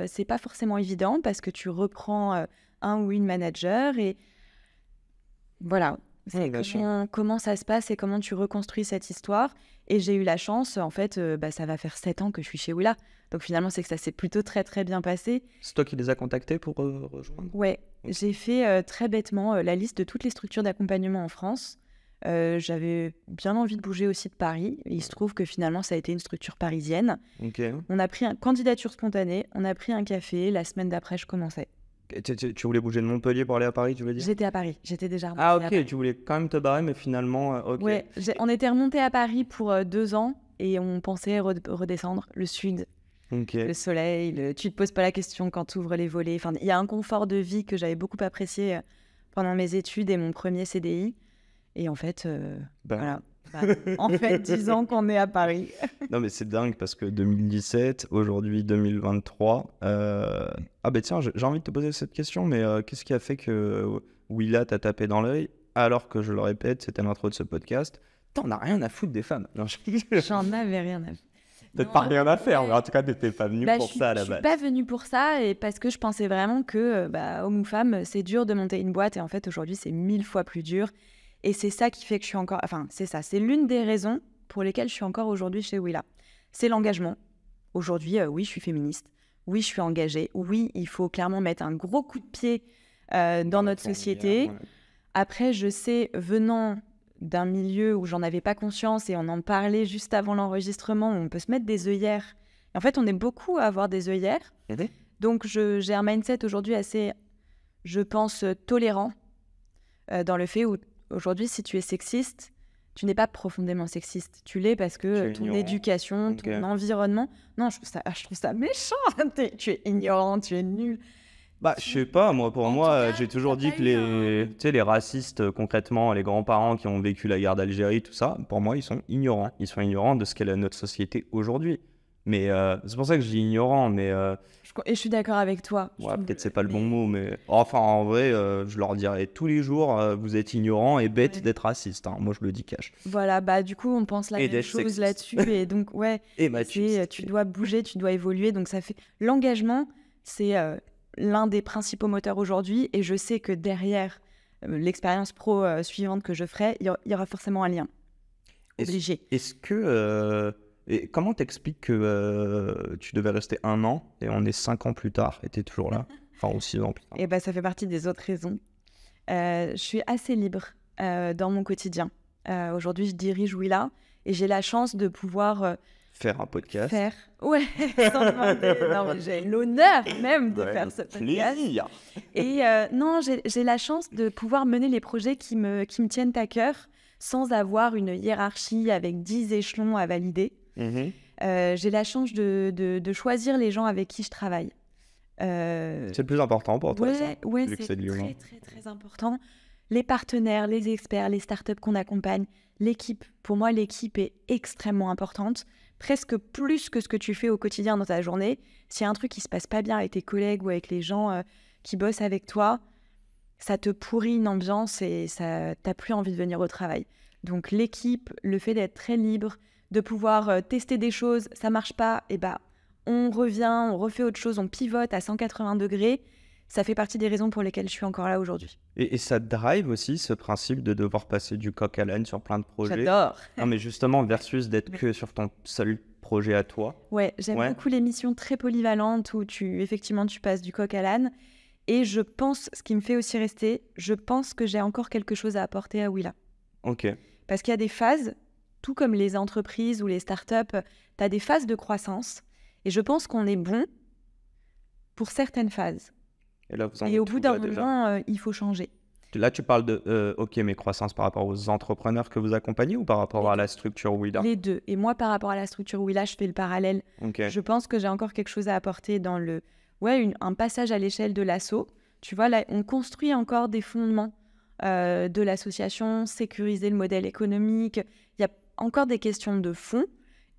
C'est pas forcément évident parce que tu reprends un ou une manager et voilà. Ouais, bien sûr. Comment ça se passe et comment tu reconstruis cette histoire. Et j'ai eu la chance, en fait, ça va faire 7 ans que je suis chez Willa. Donc finalement, c'est que ça s'est plutôt très très bien passé. C'est toi qui les as contactés pour rejoindre? Ouais, Ok. j'ai fait très bêtement la liste de toutes les structures d'accompagnement en France. J'avais bien envie de bouger aussi de Paris. Et il se trouve que finalement, ça a été une structure parisienne. Ok. On a pris une candidature spontanée, on a pris un café. La semaine d'après, je commençais. Tu voulais bouger de Montpellier pour aller à Paris, tu veux dire? J'étais à Paris, j'étais déjà remontée Ah, à ok, Paris. tu voulais quand même te barrer, mais finalement, ok. Ouais, on était remonté à Paris pour 2 ans et on pensait redescendre le sud. Ok. Le soleil, tu te poses pas la question quand tu ouvres les volets. Enfin, il y a un confort de vie que j'avais beaucoup apprécié pendant mes études et mon premier CDI. Et en fait, Ben, voilà. En fait, 10 ans qu'on est à Paris. Non, mais c'est dingue parce que 2017, aujourd'hui 2023. Ah, ben tiens, j'ai envie de te poser cette question, mais qu'est-ce qui a fait que Willa t'a tapé dans l'œil alors que, je le répète, c'était l'intro de ce podcast? T'en as rien à foutre des femmes. Non, J'en avais rien à faire. peut-être pas rien à faire, mais en tout cas, t'étais pas venu Bah, pour ça à la je suis base. pas venue pour ça et parce que je pensais vraiment que, homme ou femme, c'est dur de monter une boîte et en fait, aujourd'hui, c'est 1000 fois plus dur. Et c'est ça qui fait que je suis encore... Enfin, c'est ça. C'est l'une des raisons pour lesquelles je suis encore aujourd'hui chez Willa. C'est l'engagement. Aujourd'hui, oui, je suis féministe. Oui, je suis engagée. Oui, il faut clairement mettre un gros coup de pied dans notre société. Ouais. Après, je sais, venant d'un milieu où j'en avais pas conscience et on en parlait juste avant l'enregistrement, où on peut se mettre des œillères. Et en fait, on est beaucoup à avoir des œillères. Donc, j'ai un mindset aujourd'hui assez, je pense, tolérant dans le fait où, aujourd'hui, si tu es sexiste, tu n'es pas profondément sexiste. Tu l'es parce Tu que es ton ignorant. éducation, Ok. ton environnement... Non, je trouve ça méchant. Tu es ignorant, tu es nul. Bah, je sais pas, moi, pour En moi, tout cas, j'ai toujours t'as dit pas que eu tu sais, les racistes, concrètement, les grands-parents qui ont vécu la guerre d'Algérie, tout ça, pour moi, ils sont ignorants. Ils sont ignorants de ce qu'est notre société aujourd'hui. Mais c'est pour ça que je dis ignorant, mais Et je suis d'accord avec toi. ouais, peut-être c'est pas le bon mot, mais enfin, en vrai, je leur dirais tous les jours, vous êtes ignorants et bêtes Ouais. d'être racistes. Hein. Moi, je le dis cash. Voilà, du coup, on pense la Et même d'être chose sexiste. là-dessus. Et donc, ouais, Et machiste. tu dois bouger, tu dois évoluer. Donc, ça fait... L'engagement, c'est l'un des principaux moteurs aujourd'hui. Et je sais que derrière l'expérience pro suivante que je ferai, il y aura forcément un lien. Obligé. Est-ce que... et comment t'expliques que tu devais rester 1 an et on est 5 ans plus tard et t'es toujours là? Enfin, ou 6 ans plus tard. Et ça fait partie des autres raisons. Je suis assez libre dans mon quotidien. Aujourd'hui, je dirige Willa et j'ai la chance de pouvoir Faire un podcast. faire... Ouais, sans demander. Non, mais j'ai l'honneur même de Ouais, faire ce podcast. plaisir. Et non, j'ai la chance de pouvoir mener les projets qui me tiennent à cœur sans avoir une hiérarchie avec 10 échelons à valider. Mhm. J'ai la chance de choisir les gens avec qui je travaille. C'est le plus important pour toi, ça, Ouais, vu que c'est c'est de l'humain. très, très, très important. Les partenaires, les experts, les startups qu'on accompagne, l'équipe. Pour moi, l'équipe est extrêmement importante, presque plus que ce que tu fais au quotidien dans ta journée. S'il y a un truc qui se passe pas bien avec tes collègues ou avec les gens qui bossent avec toi, ça te pourrit une ambiance et t'as plus envie de venir au travail. Donc l'équipe, le fait d'être très libre, de pouvoir tester des choses, ça marche pas, et bah on revient, on refait autre chose, on pivote à 180 degrés. Ça fait partie des raisons pour lesquelles je suis encore là aujourd'hui. Et ça te drive aussi, ce principe de devoir passer du coq à l'âne sur plein de projets? J'adore. Non, mais justement, versus d'être que sur ton seul projet à toi. Ouais, j'aime beaucoup les missions très polyvalentes où effectivement, tu passes du coq à l'âne. Et je pense, ce qui me fait aussi rester, je pense que j'ai encore quelque chose à apporter à Willa. Ok. Parce qu'il y a des phases, tout comme les entreprises ou les startups, tu as des phases de croissance. Et je pense qu'on est bon pour certaines phases. Et là, vous en Et êtes au bout où, d'un là, déjà? moment, il faut changer. Là, tu parles de, ok, mais croissance par rapport aux entrepreneurs que vous accompagnez ou par rapport à la structure Willa? Les deux. Et moi, par rapport à la structure Willa, je fais le parallèle. Ok. Je pense que j'ai encore quelque chose à apporter dans un passage à l'échelle de l'asso. Tu vois, là, on construit encore des fondements de l'association, sécuriser le modèle économique. Il y a encore des questions de fond.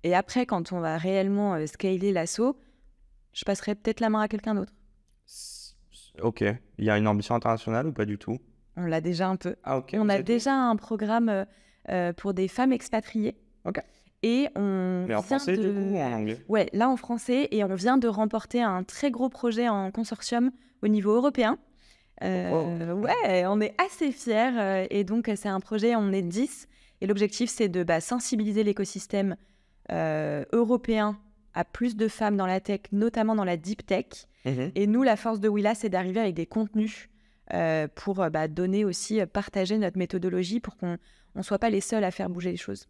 Et après, quand on va réellement scaler l'asso, je passerai peut-être la main à quelqu'un d'autre. Ok. Il y a une ambition internationale ou pas du tout? On l'a déjà un peu. Ah, ok. On a déjà un programme pour des femmes expatriées. Ok. Et on Mais en français, du coup, ou en anglais? Ouais, là en français. Et on vient de remporter un très gros projet en consortium au niveau européen. Ouais, on est assez fiers. Et donc, c'est un projet, on est 10. Et l'objectif, c'est de sensibiliser l'écosystème européen à plus de femmes dans la tech, notamment dans la deep tech. Et nous, la force de Willa, c'est d'arriver avec des contenus pour donner aussi, partager notre méthodologie pour qu'on ne soit pas les seuls à faire bouger les choses.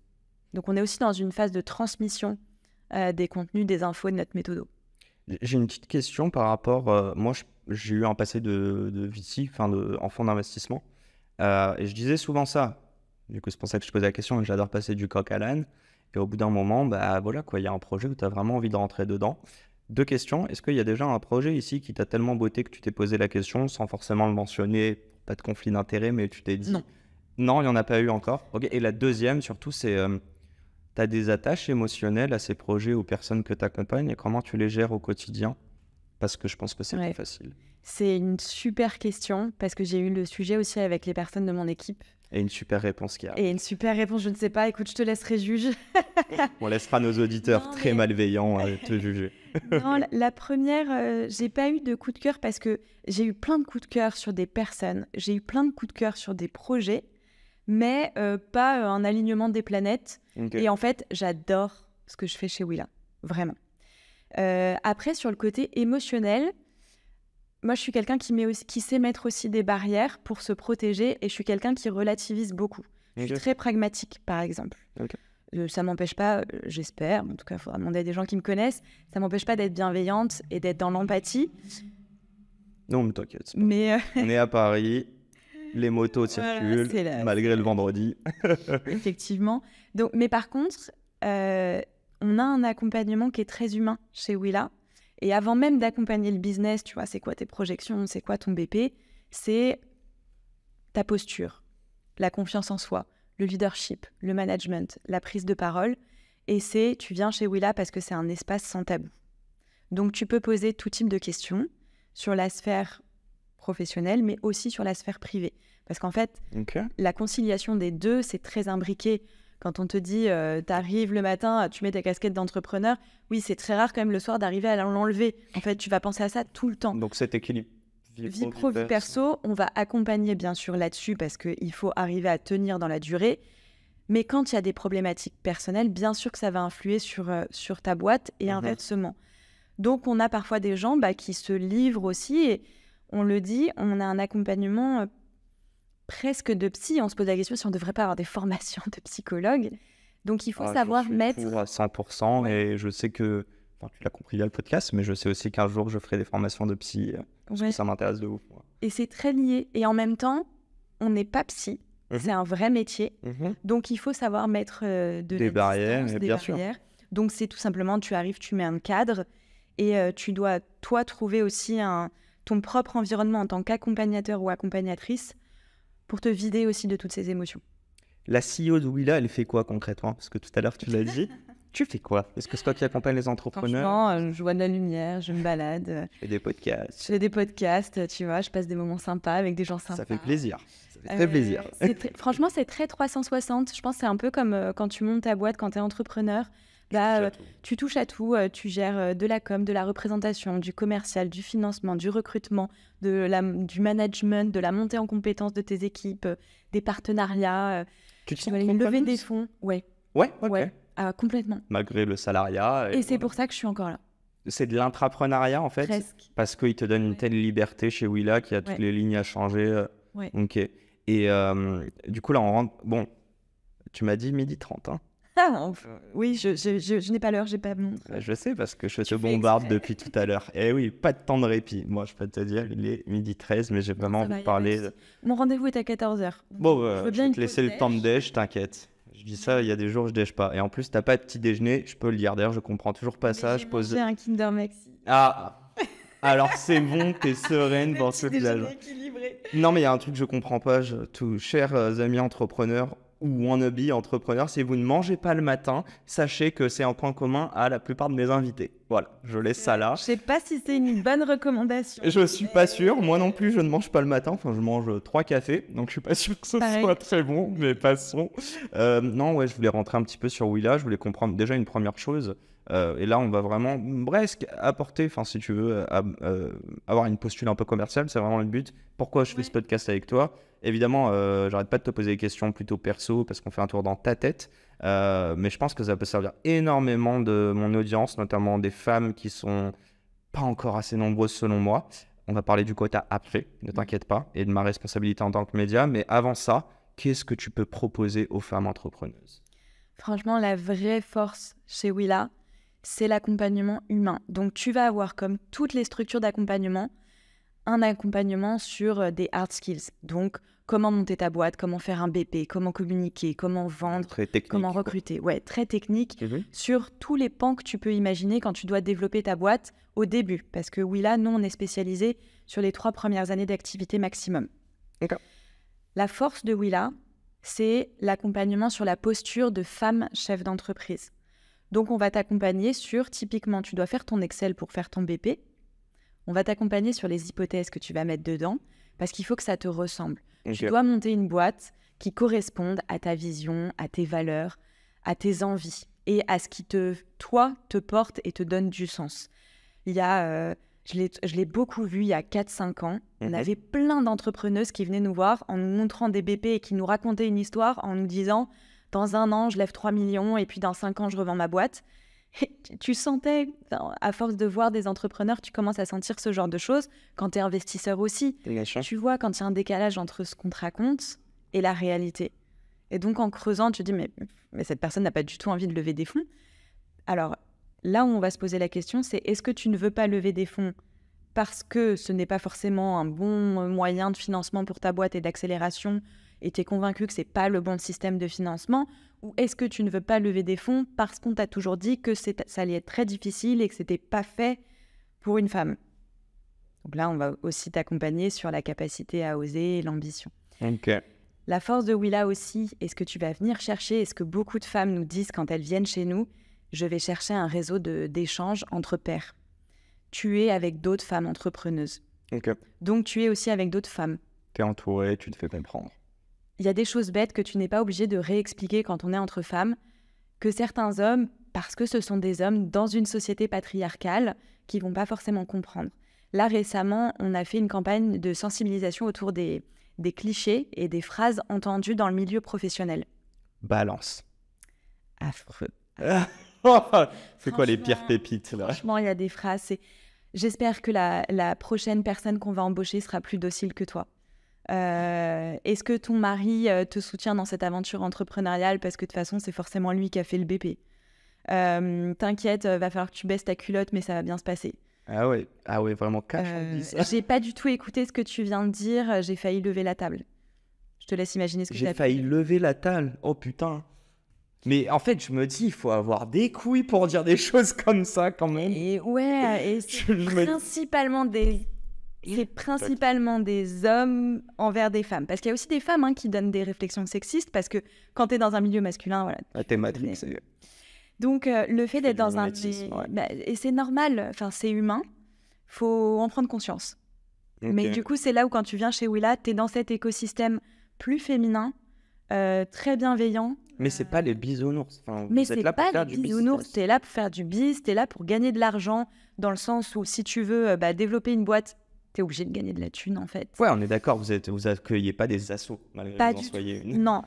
Donc, on est aussi dans une phase de transmission des contenus, des infos de notre méthodo. J'ai une petite question par rapport... moi, j'ai eu un passé de VC, en fonds d'investissement. Et je disais souvent ça. Du coup, c'est pour ça que je te posais la question. J'adore passer du coq à l'âne. Et au bout d'un moment, voilà, quoi, il y a un projet où tu as vraiment envie de rentrer dedans. Deux questions. Est-ce qu'il y a déjà un projet ici qui t'a tellement botté que tu t'es posé la question sans forcément le mentionner, pas de conflit d'intérêt, mais tu t'es dit... Non. Non, il n'y en a pas eu encore. Ok. Et la deuxième, surtout, c'est... tu as des attaches émotionnelles à ces projets aux personnes que tu accompagnes et comment tu les gères au quotidien? Parce que je pense que c'est plus facile. C'est une super question parce que j'ai eu le sujet aussi avec les personnes de mon équipe. Et une super réponse qui arrive. Et une super réponse, je ne sais pas. Écoute, je te laisserai juger. On laissera nos auditeurs très malveillants te juger. Non, la première, j'ai pas eu de coup de cœur parce que j'ai eu plein de coups de cœur sur des personnes. J'ai eu plein de coups de cœur sur des projets, mais pas un alignement des planètes. Okay. Et en fait, j'adore ce que je fais chez Willa. Vraiment. Après, sur le côté émotionnel, moi, je suis quelqu'un qui sait mettre aussi des barrières pour se protéger et je suis quelqu'un qui relativise beaucoup. Je suis très pragmatique, par exemple. Ça ne m'empêche pas, j'espère, en tout cas, il faudra demander à des gens qui me connaissent, ça ne m'empêche pas d'être bienveillante et d'être dans l'empathie. Non, mais t'inquiète. Mais on est à Paris, les motos circulent, malgré le vendredi. Effectivement. Donc, mais par contre, on a un accompagnement qui est très humain chez Willa. Et avant même d'accompagner le business, tu vois, c'est quoi tes projections, c'est quoi ton BP, c'est ta posture, la confiance en soi, le leadership, le management, la prise de parole. Et tu viens chez Willa parce que c'est un espace sans tabou. Donc, tu peux poser tout type de questions sur la sphère professionnelle, mais aussi sur la sphère privée. Parce qu'en fait, la conciliation des deux, c'est très imbriqué. Quand on te dit, t'arrives le matin, tu mets ta casquette d'entrepreneur, oui, c'est très rare quand même le soir d'arriver à l'enlever. En fait, tu vas penser à ça tout le temps. Donc cet équilibre vie pro, vie perso, on va accompagner bien sûr là-dessus parce qu'il faut arriver à tenir dans la durée. Mais quand il y a des problématiques personnelles, bien sûr que ça va influer sur ta boîte et inversement. Donc, on a parfois des gens qui se livrent aussi et on le dit, on a un accompagnement... presque de psy, on se pose la question si on ne devrait pas avoir des formations de psychologue. Donc, il faut savoir mettre... Je suis à 100% et je sais que, tu l'as compris via le podcast, mais je sais aussi qu'un jour, je ferai des formations de psy, parce que ça m'intéresse de ouf. Ouais. Et c'est très lié. Et en même temps, on n'est pas psy, c'est un vrai métier. Donc, il faut savoir mettre des barrières, des bien barrières, sûr. Donc, c'est tout simplement, tu arrives, tu mets un cadre et tu dois, toi, trouver aussi ton propre environnement en tant qu'accompagnateur ou accompagnatrice pour te vider aussi de toutes ces émotions. La CEO de Willa, elle fait quoi concrètement? Parce que tout à l'heure, tu l'as dit. Tu fais quoi? Est-ce que c'est toi qui accompagne les entrepreneurs? Franchement, je vois de la lumière, je me balade. Je fais des podcasts. Je fais des podcasts, tu vois, je passe des moments sympas avec des gens sympas. Ça fait plaisir. Ça fait très plaisir. Franchement, c'est très 360. Je pense que c'est un peu comme quand tu montes ta boîte, quand tu es entrepreneur. Tu touches à tout. Tu gères de la com, de la représentation, du commercial, du financement, du recrutement, du management, de la montée en compétences de tes équipes, des partenariats. Tu te sens lever des fonds. Ouais. Ouais, ok. Ouais. Complètement. Malgré le salariat. Et c'est pour ça que je suis encore là. C'est de l'intrapreneuriat en fait. Presque. Parce qu'il te donne une telle liberté chez Willa qu'il y a toutes les lignes à changer. Ouais. Ok. Et du coup, là, on rentre. Bon, tu m'as dit 12h30. Hein. Oui, je n'ai pas l'heure, j'ai pas mon. Je sais parce que je te bombarde depuis tout à l'heure. Et oui, pas de temps de répit. Moi, je peux te dire, il est 12h13, mais j'ai vraiment envie de parler. Mon rendez-vous est à 14h. Bon, je vais te laisser le temps de déj, t'inquiète. Je dis ça, il y a des jours, je déj pas. Et en plus, t'as pas de petit déjeuner, je peux le dire. D'ailleurs, je comprends toujours pas ça. Je pose un Kinder Maxi. Ah, alors c'est bon, t'es sereine dans toute la journée. Non, mais il y a un truc que je comprends pas, chers amis entrepreneurs ou wannabe entrepreneurs, si vous ne mangez pas le matin, sachez que c'est un point commun à la plupart de mes invités. Voilà, je laisse ça là. Je sais pas si c'est une bonne recommandation. Je suis pas sûr, moi non plus, je ne mange pas le matin, enfin je mange 3 cafés, donc je suis pas sûr que ce soit très bon, mais passons. Non, ouais, je voulais rentrer un petit peu sur Willa, je voulais comprendre déjà une première chose. Et là, on va vraiment presque apporter, enfin si tu veux, avoir une posture un peu commerciale, c'est vraiment le but. Pourquoi je fais ce podcast avec toi? Évidemment, j'arrête pas de te poser des questions plutôt perso parce qu'on fait un tour dans ta tête. Mais je pense que ça peut servir énormément de mon audience, notamment des femmes qui sont pas encore assez nombreuses selon moi. On va parler du quota après, ne t'inquiète pas, et de ma responsabilité en tant que média. Mais avant ça, qu'est-ce que tu peux proposer aux femmes entrepreneuses? Franchement, la vraie force chez Willa, c'est l'accompagnement humain. Donc, tu vas avoir, comme toutes les structures d'accompagnement, un accompagnement sur des hard skills. Donc, comment monter ta boîte, comment faire un BP, comment communiquer, comment vendre, comment recruter. Ouais, très technique sur tous les pans que tu peux imaginer quand tu dois développer ta boîte au début. Parce que Willa, nous, on est spécialisé sur les 3 premières années d'activité maximum. Okay. La force de Willa, c'est l'accompagnement sur la posture de femme chef d'entreprise. Donc, on va t'accompagner sur, typiquement, tu dois faire ton Excel pour faire ton BP. On va t'accompagner sur les hypothèses que tu vas mettre dedans parce qu'il faut que ça te ressemble. Okay. Tu dois monter une boîte qui corresponde à ta vision, à tes valeurs, à tes envies et à ce qui toi, te porte et te donne du sens. Il y a, je l'ai beaucoup vu il y a 4-5 ans. On avait plein d'entrepreneuses qui venaient nous voir en nous montrant des BP et qui nous racontaient une histoire en nous disant « Dans 1 an, je lève 3 millions et puis dans 5 ans, je revends ma boîte ». Et tu sentais, à force de voir des entrepreneurs, tu commences à sentir ce genre de choses quand tu es investisseur aussi. Tu vois quand il y a un décalage entre ce qu'on te raconte et la réalité. Et donc, en creusant, tu te dis, mais cette personne n'a pas du tout envie de lever des fonds. Alors, là où on va se poser la question, c'est est-ce que tu ne veux pas lever des fonds parce que ce n'est pas forcément un bon moyen de financement pour ta boîte et d'accélération et tu es convaincu que ce n'est pas le bon système de financement, ou est-ce que tu ne veux pas lever des fonds parce qu'on t'a toujours dit que ça allait être très difficile et que ce n'était pas fait pour une femme? Donc là, on va aussi t'accompagner sur la capacité à oser et l'ambition. Okay. La force de Willa aussi, et ce que tu vas venir chercher, et ce que beaucoup de femmes nous disent quand elles viennent chez nous, je vais chercher un réseau d'échanges entre pairs. Tu es avec d'autres femmes entrepreneuses. Okay. Donc tu es aussi avec d'autres femmes. Tu es entouré, tu te fais comprendre. Il y a des choses bêtes que tu n'es pas obligé de réexpliquer quand on est entre femmes, que certains hommes, parce que ce sont des hommes dans une société patriarcale, qui ne vont pas forcément comprendre. Là, récemment, on a fait une campagne de sensibilisation autour des clichés et des phrases entendues dans le milieu professionnel. Balance. Affreux. C'est quoi les pires pépites là? Franchement, il y a des phrases. J'espère que la prochaine personne qu'on va embaucher sera plus docile que toi. Est-ce que ton mari te soutient dans cette aventure entrepreneuriale parce que de toute façon c'est forcément lui qui a fait le BP. T'inquiète, va falloir que tu baisses ta culotte mais ça va bien se passer. Ah ouais vraiment cash on dit ça. J'ai pas du tout écouté ce que tu viens de dire, j'ai failli lever la table. Je te laisse imaginer ce que tu as fait. J'ai failli lever la table, oh putain. Mais en fait, je me dis, il faut avoir des couilles pour dire des choses comme ça quand même. Et ouais, et c'est principalement des hommes envers des femmes. Parce qu'il y a aussi des femmes qui donnent des réflexions sexistes, parce que quand tu es dans un milieu masculin, voilà. T'es matrixé. Donc, le fait d'être dans un... Ouais. et c'est normal, enfin, c'est humain, faut en prendre conscience. Okay. Mais du coup, c'est là où quand tu viens chez Willa, tu es dans cet écosystème plus féminin, très bienveillant. Mais c'est pas les bisounours. Enfin, mais c'est pas les bisounours, tu es là pour faire du biz, tu es là pour gagner de l'argent, dans le sens où si tu veux développer une boîte, tu es obligé de gagner de la thune en fait. Ouais, on est d'accord, vous accueillez pas des assos, malgré que vous en soyez une. Non,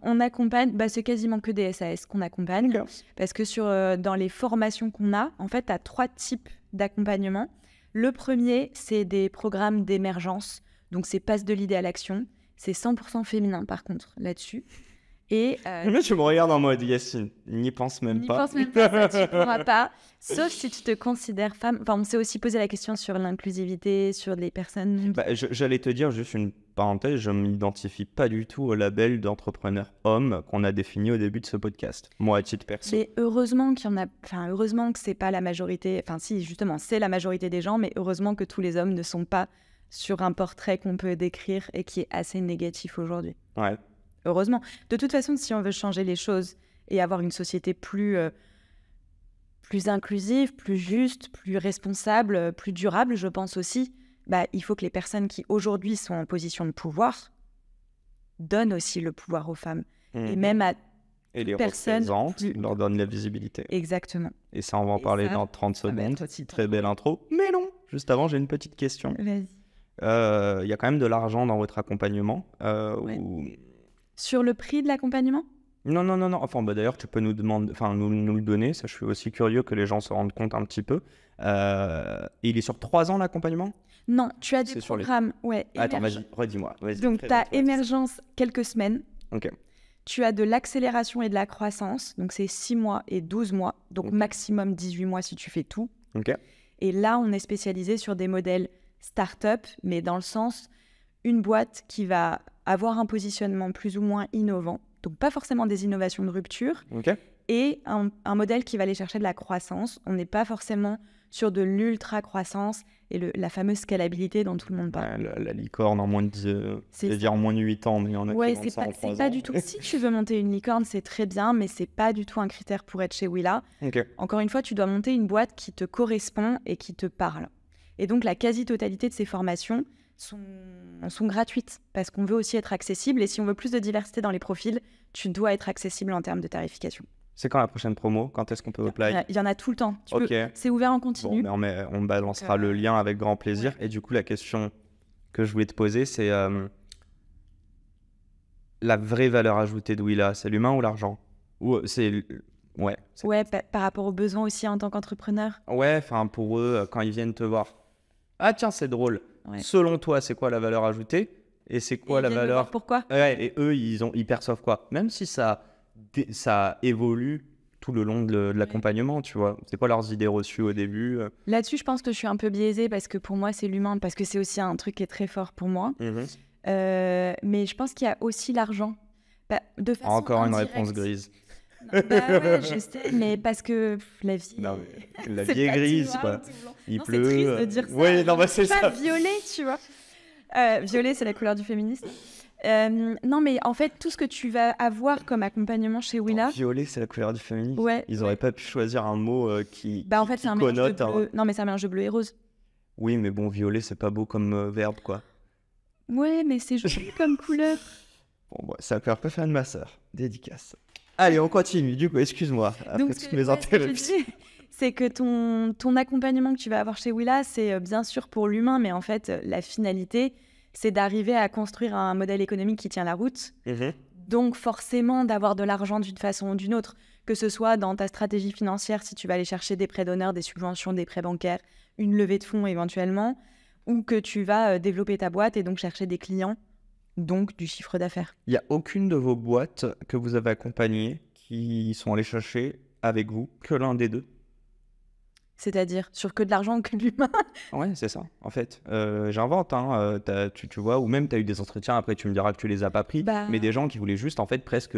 on accompagne, c'est quasiment que des SAS qu'on accompagne, parce que dans les formations qu'on a, en fait, tu as 3 types d'accompagnement. Le premier, c'est des programmes d'émergence, donc c'est passe de l'idée à l'action, c'est 100% féminin par contre, là-dessus. Et mais tu me regardes en mode Yacine, n'y pense même pas. N'y pense même pas, ça, tu pourras pas. Sauf si tu te considères femme. Enfin, on s'est aussi posé la question sur l'inclusivité, sur les personnes... J'allais te dire, juste une parenthèse, je ne m'identifie pas du tout au label d'entrepreneur homme qu'on a défini au début de ce podcast. Moi, à titre perso. Mais heureusement qu'il y en a... Enfin, heureusement que c'est pas la majorité... Enfin, si, justement, c'est la majorité des gens, mais heureusement que tous les hommes ne sont pas sur un portrait qu'on peut décrire et qui est assez négatif aujourd'hui. Ouais. Heureusement. De toute façon, si on veut changer les choses et avoir une société plus inclusive, plus juste, plus responsable, plus durable, je pense aussi, il faut que les personnes qui aujourd'hui sont en position de pouvoir donnent aussi le pouvoir aux femmes. Et même à et les représentent, leur donnent la visibilité. Exactement. Et ça, on va en parler dans 30 secondes. Très belle intro. Mais non, juste avant, j'ai une petite question. Vas-y. Il y a quand même de l'argent dans votre accompagnement ouais. Sur le prix de l'accompagnement ? Non. Enfin, d'ailleurs, tu peux nous le donner. Ça, je suis aussi curieux que les gens se rendent compte un petit peu. Il est sur 3 ans, l'accompagnement ? Non, tu as des programmes. Ouais, attends, vas-y, redis-moi. Donc, tu as émergence quelques semaines. Ok. Tu as de l'accélération et de la croissance. Donc, c'est 6 mois et 12 mois. Donc, maximum 18 mois si tu fais tout. Ok. Et là, on est spécialisé sur des modèles start-up, mais dans le sens, une boîte qui va avoir un positionnement plus ou moins innovant, donc pas forcément des innovations de rupture, et un modèle qui va aller chercher de la croissance. On n'est pas forcément sur de l'ultra-croissance et la fameuse scalabilité dont tout le monde parle. La licorne en moins de en moins de 8 ans, mais il y en a qui vont ça en 3 ans. C'est pas du tout. Si tu veux monter une licorne, c'est très bien, mais c'est pas du tout un critère pour être chez Willa. Encore une fois, tu dois monter une boîte qui te correspond et qui te parle. Et donc, la quasi-totalité de ces formations sont gratuites parce qu'on veut aussi être accessible. Et si on veut plus de diversité dans les profils, tu dois être accessible en termes de tarification. C'est quand la prochaine promo ? Quand est-ce qu'on peut apply ? Il y en a tout le temps. C'est ouvert en continu. Bon, mais on balancera le lien avec grand plaisir. Ouais. Et du coup, la question que je voulais te poser, c'est la vraie valeur ajoutée de Willa, c'est l'humain ou l'argent ? Ou c'est... Ouais, par rapport aux besoins aussi en tant qu'entrepreneur. Ouais, enfin pour eux, quand ils viennent te voir. Ah tiens, c'est drôle. Ouais. Selon toi, c'est quoi la valeur ajoutée ? Et c'est quoi la valeur ? Pourquoi ? Ouais, et eux, ils perçoivent quoi ? Même si ça évolue tout le long de l'accompagnement, tu vois. C'est quoi leurs idées reçues au début ? Là-dessus, je pense que je suis un peu biaisée parce que pour moi, c'est l'humain, parce que c'est aussi un truc qui est très fort pour moi. Mais je pense qu'il y a aussi l'argent. De façon encore indirecte. Une réponse grise. Non, ouais, je sais, mais parce que la vie... Non, mais la vie est grise, quoi. Il pleut. C'est triste de dire ça. Ouais, non, c'est ça. Pas violet, tu vois. Violet, c'est la couleur du féminisme. Non, mais en fait, tout ce que tu vas avoir comme accompagnement chez Willa... Violet, c'est la couleur du féminisme. Ouais. Ils n'auraient pas pu choisir un mot qui en fait, c'est un mélange connote... de bleu. Non, mais c'est un mélange de bleu et rose. Oui, mais bon, violet, c'est pas beau comme verbe, quoi. Ouais, mais c'est joli comme couleur. Bon, ça peut faire de ma sœur. Dédicace. Allez, on continue. Du coup, excuse-moi. Donc, c'est que ton accompagnement que tu vas avoir chez Willa, c'est bien sûr pour l'humain, mais en fait, la finalité, c'est d'arriver à construire un modèle économique qui tient la route. Donc, forcément, d'avoir de l'argent d'une façon ou d'une autre, que ce soit dans ta stratégie financière, si tu vas aller chercher des prêts d'honneur, des subventions, des prêts bancaires, une levée de fonds éventuellement, ou que tu vas développer ta boîte et donc chercher des clients, donc du chiffre d'affaires. Il n'y a aucune de vos boîtes que vous avez accompagnées qui sont allées chercher avec vous que l'un des deux ? C'est-à-dire sur que de l'argent ou que de l'humain ? Ouais, c'est ça, en fait. J'invente, tu vois, ou même tu as eu des entretiens, après tu me diras que tu les as pas pris, mais des gens qui voulaient juste, en fait, presque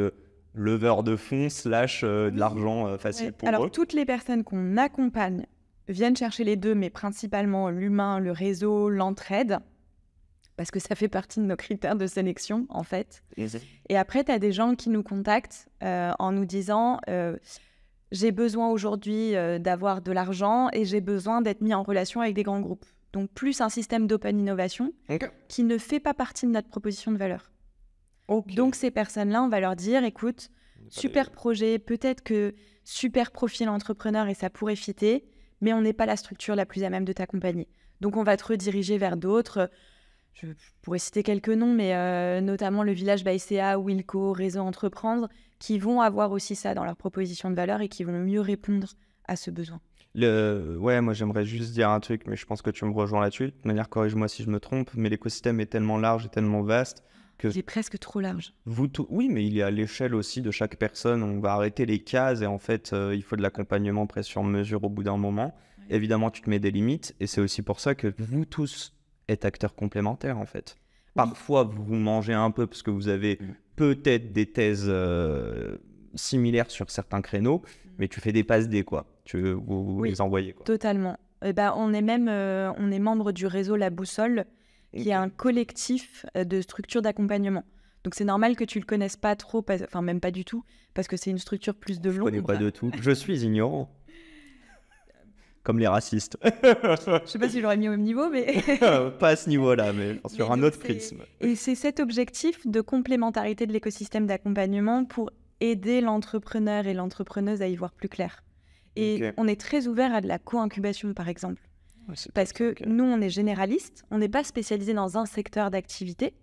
leveur de fonds / de l'argent facile pour Alors, eux. toutes les personnes qu'on accompagne viennent chercher les deux, mais principalement l'humain, le réseau, l'entraide, parce que ça fait partie de nos critères de sélection, en fait. Et après, tu as des gens qui nous contactent en nous disant j'ai besoin aujourd'hui d'avoir de l'argent et j'ai besoin d'être mis en relation avec des grands groupes. Donc, plus un système d'open innovation qui ne fait pas partie de notre proposition de valeur. Donc, ces personnes-là, on va leur dire, écoute, super projet, peut-être que super profil entrepreneur et ça pourrait fitter, mais on n'est pas la structure la plus à même de t'accompagner. Donc, on va te rediriger vers d'autres. Je pourrais citer quelques noms, mais notamment le Village by CA, Wilco, Réseau Entreprendre, qui vont avoir aussi ça dans leur proposition de valeur et qui vont mieux répondre à ce besoin. Ouais, moi j'aimerais juste dire un truc, mais je pense que tu me rejoins là-dessus. De manière, corrige-moi si je me trompe, mais l'écosystème est tellement large et tellement vaste que Il est presque trop large. Oui, mais il est à l'échelle aussi de chaque personne. On va arrêter les cases et en fait, il faut de l'accompagnement presque sur mesure au bout d'un moment. Ouais. Évidemment, tu te mets des limites et c'est aussi pour ça que vous tous êtes acteurs complémentaires en fait. Parfois, vous mangez un peu parce que vous avez peut-être des thèses similaires sur certains créneaux, mais tu fais des passes D, quoi. Vous les envoyez, quoi. Totalement. On est même on est membre du réseau La Boussole, qui est un collectif de structures d'accompagnement. Donc, c'est normal que tu le connaisses pas trop, enfin même pas du tout, parce que c'est une structure plus de long. Je connais pas de tout. Je suis ignorant. Comme les racistes. Je sais pas si j'aurais mis au même niveau, mais... Pas à ce niveau-là, mais sur un autre prisme. Et c'est cet objectif de complémentarité de l'écosystème d'accompagnement pour aider l'entrepreneur et l'entrepreneuse à y voir plus clair. Et on est très ouvert à de la co-incubation, par exemple. Ouais, parce que nous, on est généraliste, on n'est pas spécialisé dans un secteur d'activité.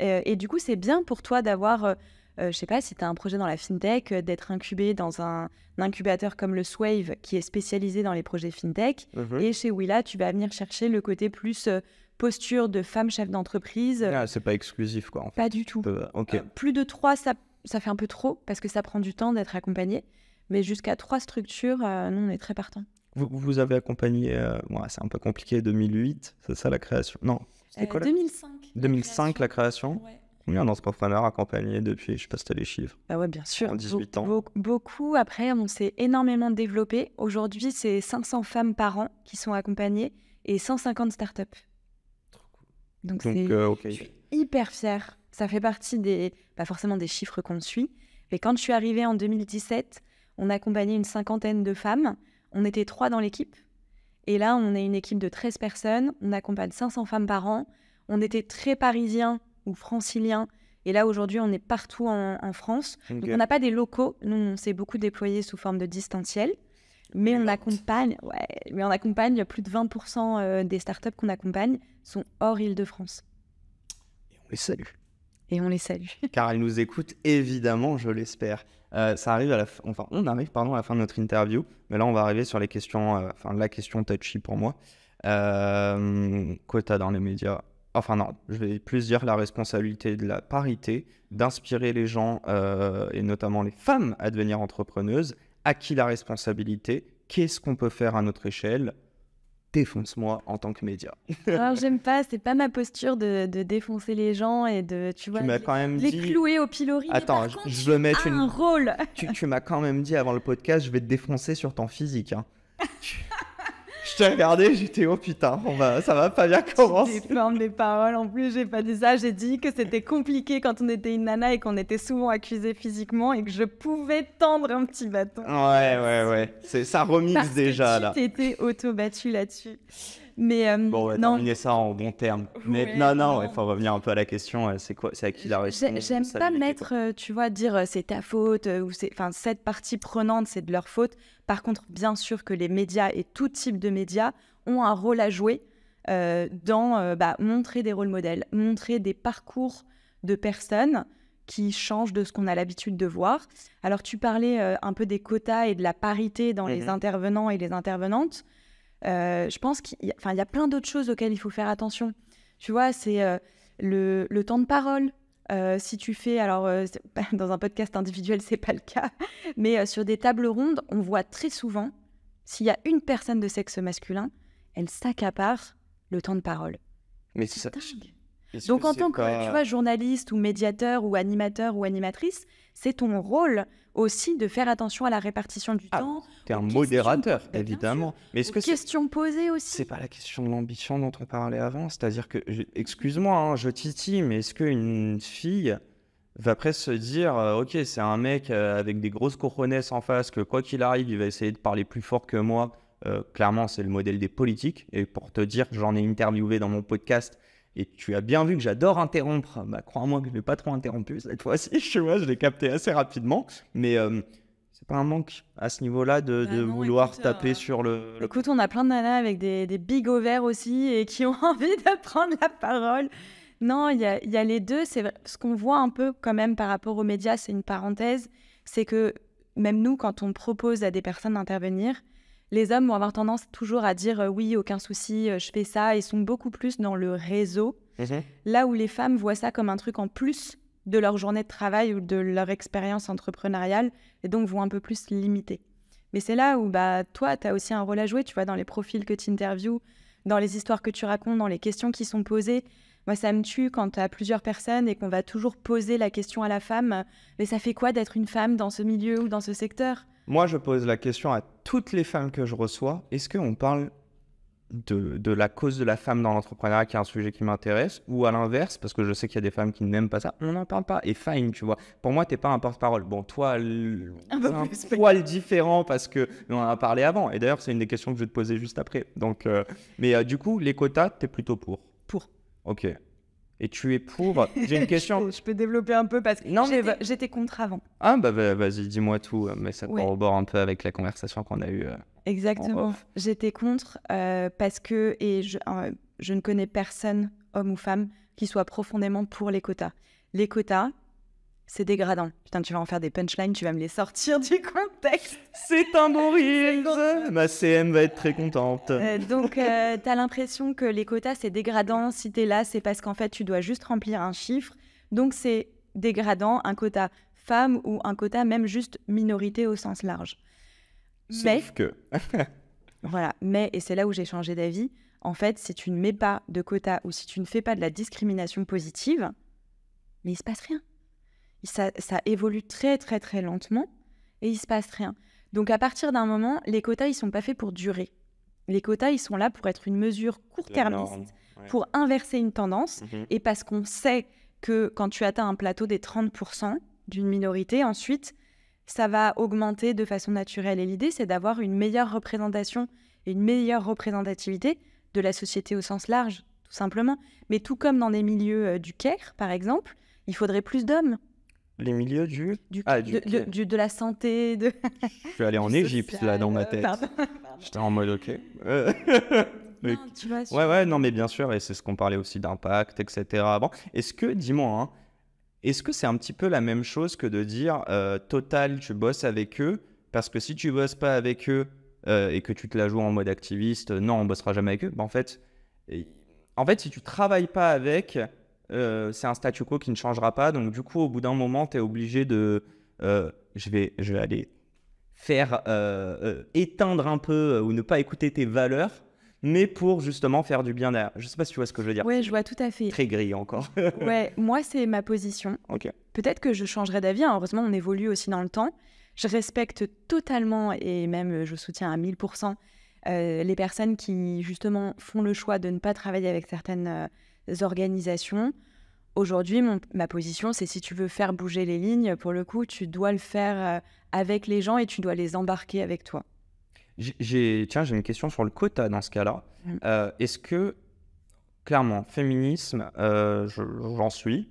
Et du coup, c'est bien pour toi d'avoir... je sais pas, si tu as un projet dans la fintech, d'être incubé dans un incubateur comme le Swave, qui est spécialisé dans les projets fintech. Et chez Willa, tu vas venir chercher le côté plus posture de femme chef d'entreprise. Ah, c'est pas exclusif, quoi. En fait. Pas du tout. Plus de 3, ça fait un peu trop, parce que ça prend du temps d'être accompagné. Mais jusqu'à 3 structures, nous, on est très partants. Vous avez accompagné, c'est un peu compliqué, 2008, c'est ça la création? Non, c'était quoi 2005. 2005, la création. Ouais. Combien d'entrepreneurs accompagnés depuis? Je sais pas si tu as les chiffres. Ah ouais, bien sûr. En 18 ans. Beaucoup. Après, on s'est énormément développé. Aujourd'hui, c'est 500 femmes par an qui sont accompagnées et 150 startups. Trop cool. Donc je suis hyper fière. Ça fait partie pas forcément des chiffres qu'on suit. Mais quand je suis arrivée en 2017, on accompagnait une 50aine de femmes. On était 3 dans l'équipe. Et là, on est une équipe de 13 personnes. On accompagne 500 femmes par an. On était très parisiens ou franciliens. Et là, aujourd'hui, on est partout en France. Donc, on n'a pas des locaux. Nous, on s'est beaucoup déployé sous forme de distanciel. Mais on accompagne plus de 20% des startups qu'on accompagne sont hors Île-de-France. Et on les salue. Car elles nous écoutent, évidemment, je l'espère. Ça arrive on arrive à la fin de notre interview. Mais là, on va arriver sur les questions, la question touchy pour moi. Quota dans les médias. Enfin non, je vais plus dire la responsabilité de la parité, d'inspirer les gens et notamment les femmes à devenir entrepreneuses. À qui la responsabilité? Qu'est-ce qu'on peut faire à notre échelle? Défonce-moi en tant que média. Alors j'aime pas, c'est pas ma posture de défoncer les gens et de, tu m'as quand même les dit... clouer au pilori. Attends, je veux mettre un rôle. Tu m'as quand même dit avant le podcast, je vais te défoncer sur ton physique. Hein. Je t'ai regardé, j'étais oh putain, ça va pas bien commencer. Tu déformes mes paroles, en plus j'ai pas dit ça, j'ai dit que c'était compliqué quand on était une nana et qu'on était souvent accusé physiquement et que je pouvais tendre un petit bâton. Ouais, ça remixe parce déjà que là. Tu t'étais auto-battu là-dessus. Mais bon, on va terminer ça en bon terme. Mais non, il faut revenir un peu à la question, c'est à qui la responsabilité? J'aime pas mettre, dire c'est ta faute, ou cette partie prenante, c'est de leur faute. Par contre, bien sûr que les médias et tout type de médias ont un rôle à jouer dans montrer des rôles modèles, montrer des parcours de personnes qui changent de ce qu'on a l'habitude de voir. Alors, tu parlais un peu des quotas et de la parité dans les intervenants et les intervenantes. Je pense qu'il y a plein d'autres choses auxquelles il faut faire attention. Tu vois, c'est le temps de parole. Si tu fais, dans un podcast individuel, c'est pas le cas, mais sur des tables rondes, on voit très souvent, s'il y a une personne de sexe masculin, elle s'accapare le temps de parole. Mais c'est dingue. Est-ce Donc que en c'est tant que, tu pas... vois, journaliste ou médiateur ou animateur ou animatrice, c'est ton rôle aussi de faire attention à la répartition du Ah, temps, t'es aux un questions, modérateur, bien sûr, évidemment. Mais est-ce aux que questions posées c'est aussi. pas la question de l'ambition dont on parlait avant? C'est-à-dire que, excuse-moi, hein, je titille, mais est-ce qu'une fille va presque se dire, ok, c'est un mec avec des grosses cojones en face, que quoi qu'il arrive, il va essayer de parler plus fort que moi. Clairement, c'est le modèle des politiques. Et pour te dire, j'en ai interviewé dans mon podcast. Et tu as bien vu que j'adore interrompre. Bah, crois-moi que je ne vais pas trop interrompu cette fois-ci. Tu vois, je l'ai capté assez rapidement. Mais c'est pas un manque à ce niveau-là de Non, vouloir écoute, taper sur le... écoute, on a plein de nanas avec des big ovaires aussi et qui ont envie de prendre la parole. Non, il y a les deux. C'est vrai. Ce qu'on voit un peu quand même par rapport aux médias, c'est une parenthèse, c'est que même nous, quand on propose à des personnes d'intervenir, les hommes vont avoir tendance toujours à dire oui, aucun souci, je fais ça. Ils sont beaucoup plus dans le réseau, Mhm. là où les femmes voient ça comme un truc en plus de leur journée de travail ou de leur expérience entrepreneuriale et donc vont un peu plus limiter. Mais c'est là où bah, toi, tu as aussi un rôle à jouer, tu vois, dans les profils que tu interviews, dans les histoires que tu racontes, dans les questions qui sont posées. Moi, ça me tue quand tu as plusieurs personnes et qu'on va toujours poser la question à la femme, mais ça fait quoi d'être une femme dans ce milieu ou dans ce secteur? Moi, je pose la question à toutes les femmes que je reçois. Est-ce qu'on parle de la cause de la femme dans l'entrepreneuriat, qui est un sujet qui m'intéresse, ou à l'inverse, parce que je sais qu'il y a des femmes qui n'aiment pas ça, on n'en parle pas. Et fine, tu vois. Pour moi, t'es pas un porte-parole. Bon, toi, Un peu c'est un plus, poil différent parce que on en a parlé avant. Et d'ailleurs, c'est une des questions que je vais te poser juste après. Donc, mais du coup, les quotas, t'es plutôt pour. Pour. Ok. Et tu es pour. J'ai une question. Je peux développer un peu parce que Non, mais j'étais contre avant. ah, bah vas-y, dis-moi tout. Mais ça Ouais. corrobore un peu avec la conversation qu'on a eue. Exactement. off. J'étais contre parce que, et je ne connais personne, homme ou femme, qui soit profondément pour les quotas. Les quotas, c'est dégradant. Putain, tu vas en faire des punchlines, tu vas me les sortir du contexte. C'est un bon reel. Ma CM va être très contente. Donc, t'as l'impression que les quotas, c'est dégradant. Si t'es là, c'est parce qu'en fait, tu dois juste remplir un chiffre. Donc, c'est dégradant, un quota femme ou un quota même juste minorité au sens large. Mais, Sauf que. voilà, mais, et c'est là où j'ai changé d'avis, en fait, si tu ne mets pas de quota ou si tu ne fais pas de la discrimination positive, mais il se passe rien. Ça évolue très, très, très lentement et il se passe rien. Donc, à partir d'un moment, les quotas, ils sont pas faits pour durer. Les quotas, ils sont là pour être une mesure court-termiste, pour inverser une tendance, et parce qu'on sait que quand tu atteins un plateau des 30% d'une minorité, ensuite, ça va augmenter de façon naturelle. Et l'idée, c'est d'avoir une meilleure représentation et une meilleure représentativité de la société au sens large, tout simplement. Mais tout comme dans des milieux du Caire, par exemple, il faudrait plus d'hommes. Les milieux du... De la santé, de... Je suis allé en du Égypte, social, là, dans ma tête. pardon. J'étais en mode, ok. Non, tu vois, Ouais, non, mais bien sûr, et c'est ce qu'on parlait aussi d'impact, etc. Bon, est-ce que, dis-moi, hein, est-ce que c'est un petit peu la même chose que de dire, Total, tu bosses avec eux, parce que si tu bosses pas avec eux et que tu te la joues en mode activiste, non, on bossera jamais avec eux. Ben, en fait, si tu travailles pas avec, c'est un statu quo qui ne changera pas. Donc, du coup, au bout d'un moment, tu es obligé de... je vais aller faire éteindre un peu ou ne pas écouter tes valeurs, mais pour justement faire du bien derrière. Je sais pas si tu vois ce que je veux dire. Ouais, je vois tout à fait. Très gris encore. Ouais, moi, c'est ma position. Ok. Peut-être que je changerai d'avis. Hein. Heureusement, on évolue aussi dans le temps. Je respecte totalement et même je soutiens à 1000% les personnes qui, justement, font le choix de ne pas travailler avec certaines organisations. Aujourd'hui, ma position, c'est si tu veux faire bouger les lignes, pour le coup, tu dois le faire avec les gens et tu dois les embarquer avec toi. J'ai une question sur le quota dans ce cas-là. Est-ce que, clairement, féminisme, j'en suis.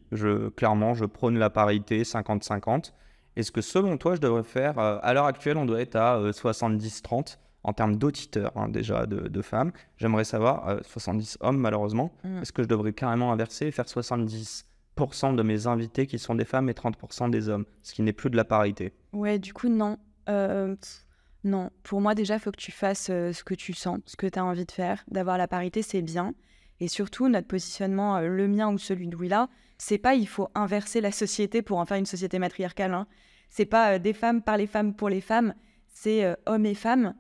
Clairement, je prône la parité 50-50. Est-ce que, selon toi, je devrais faire... à l'heure actuelle, on doit être à 70-30 en termes d'auditeurs, hein, déjà, de femmes. J'aimerais savoir, 70 hommes, malheureusement. Est-ce que je devrais carrément inverser et faire 70% de mes invités qui sont des femmes et 30% des hommes, ce qui n'est plus de la parité? Ouais, du coup, non. Non, pour moi, déjà, il faut que tu fasses ce que tu sens, ce que tu as envie de faire. D'avoir la parité, c'est bien. Et surtout, notre positionnement, le mien ou celui de Willa, c'est pas il faut inverser la société pour en faire une société matriarcale. Hein. C'est pas des femmes par les femmes pour les femmes. C'est hommes et femmes.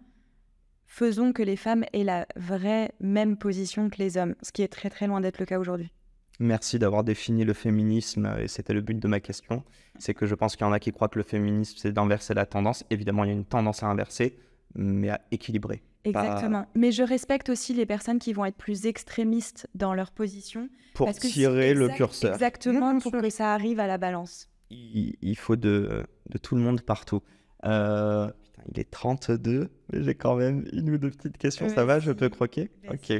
Faisons que les femmes aient la vraie même position que les hommes, ce qui est très très loin d'être le cas aujourd'hui. Merci d'avoir défini le féminisme, et c'était le but de ma question. C'est que je pense qu'il y en a qui croient que le féminisme, c'est d'inverser la tendance. Évidemment, il y a une tendance à inverser, mais à équilibrer. Exactement. Mais je respecte aussi les personnes qui vont être plus extrémistes dans leur position. Pour Parce que tirer le curseur. Exactement, Bien pour sûr. que ça arrive à la balance. Il faut de tout le monde partout. Putain, il est 32, mais j'ai quand même une ou deux petites questions. Ça va, je peux croquer? Ok.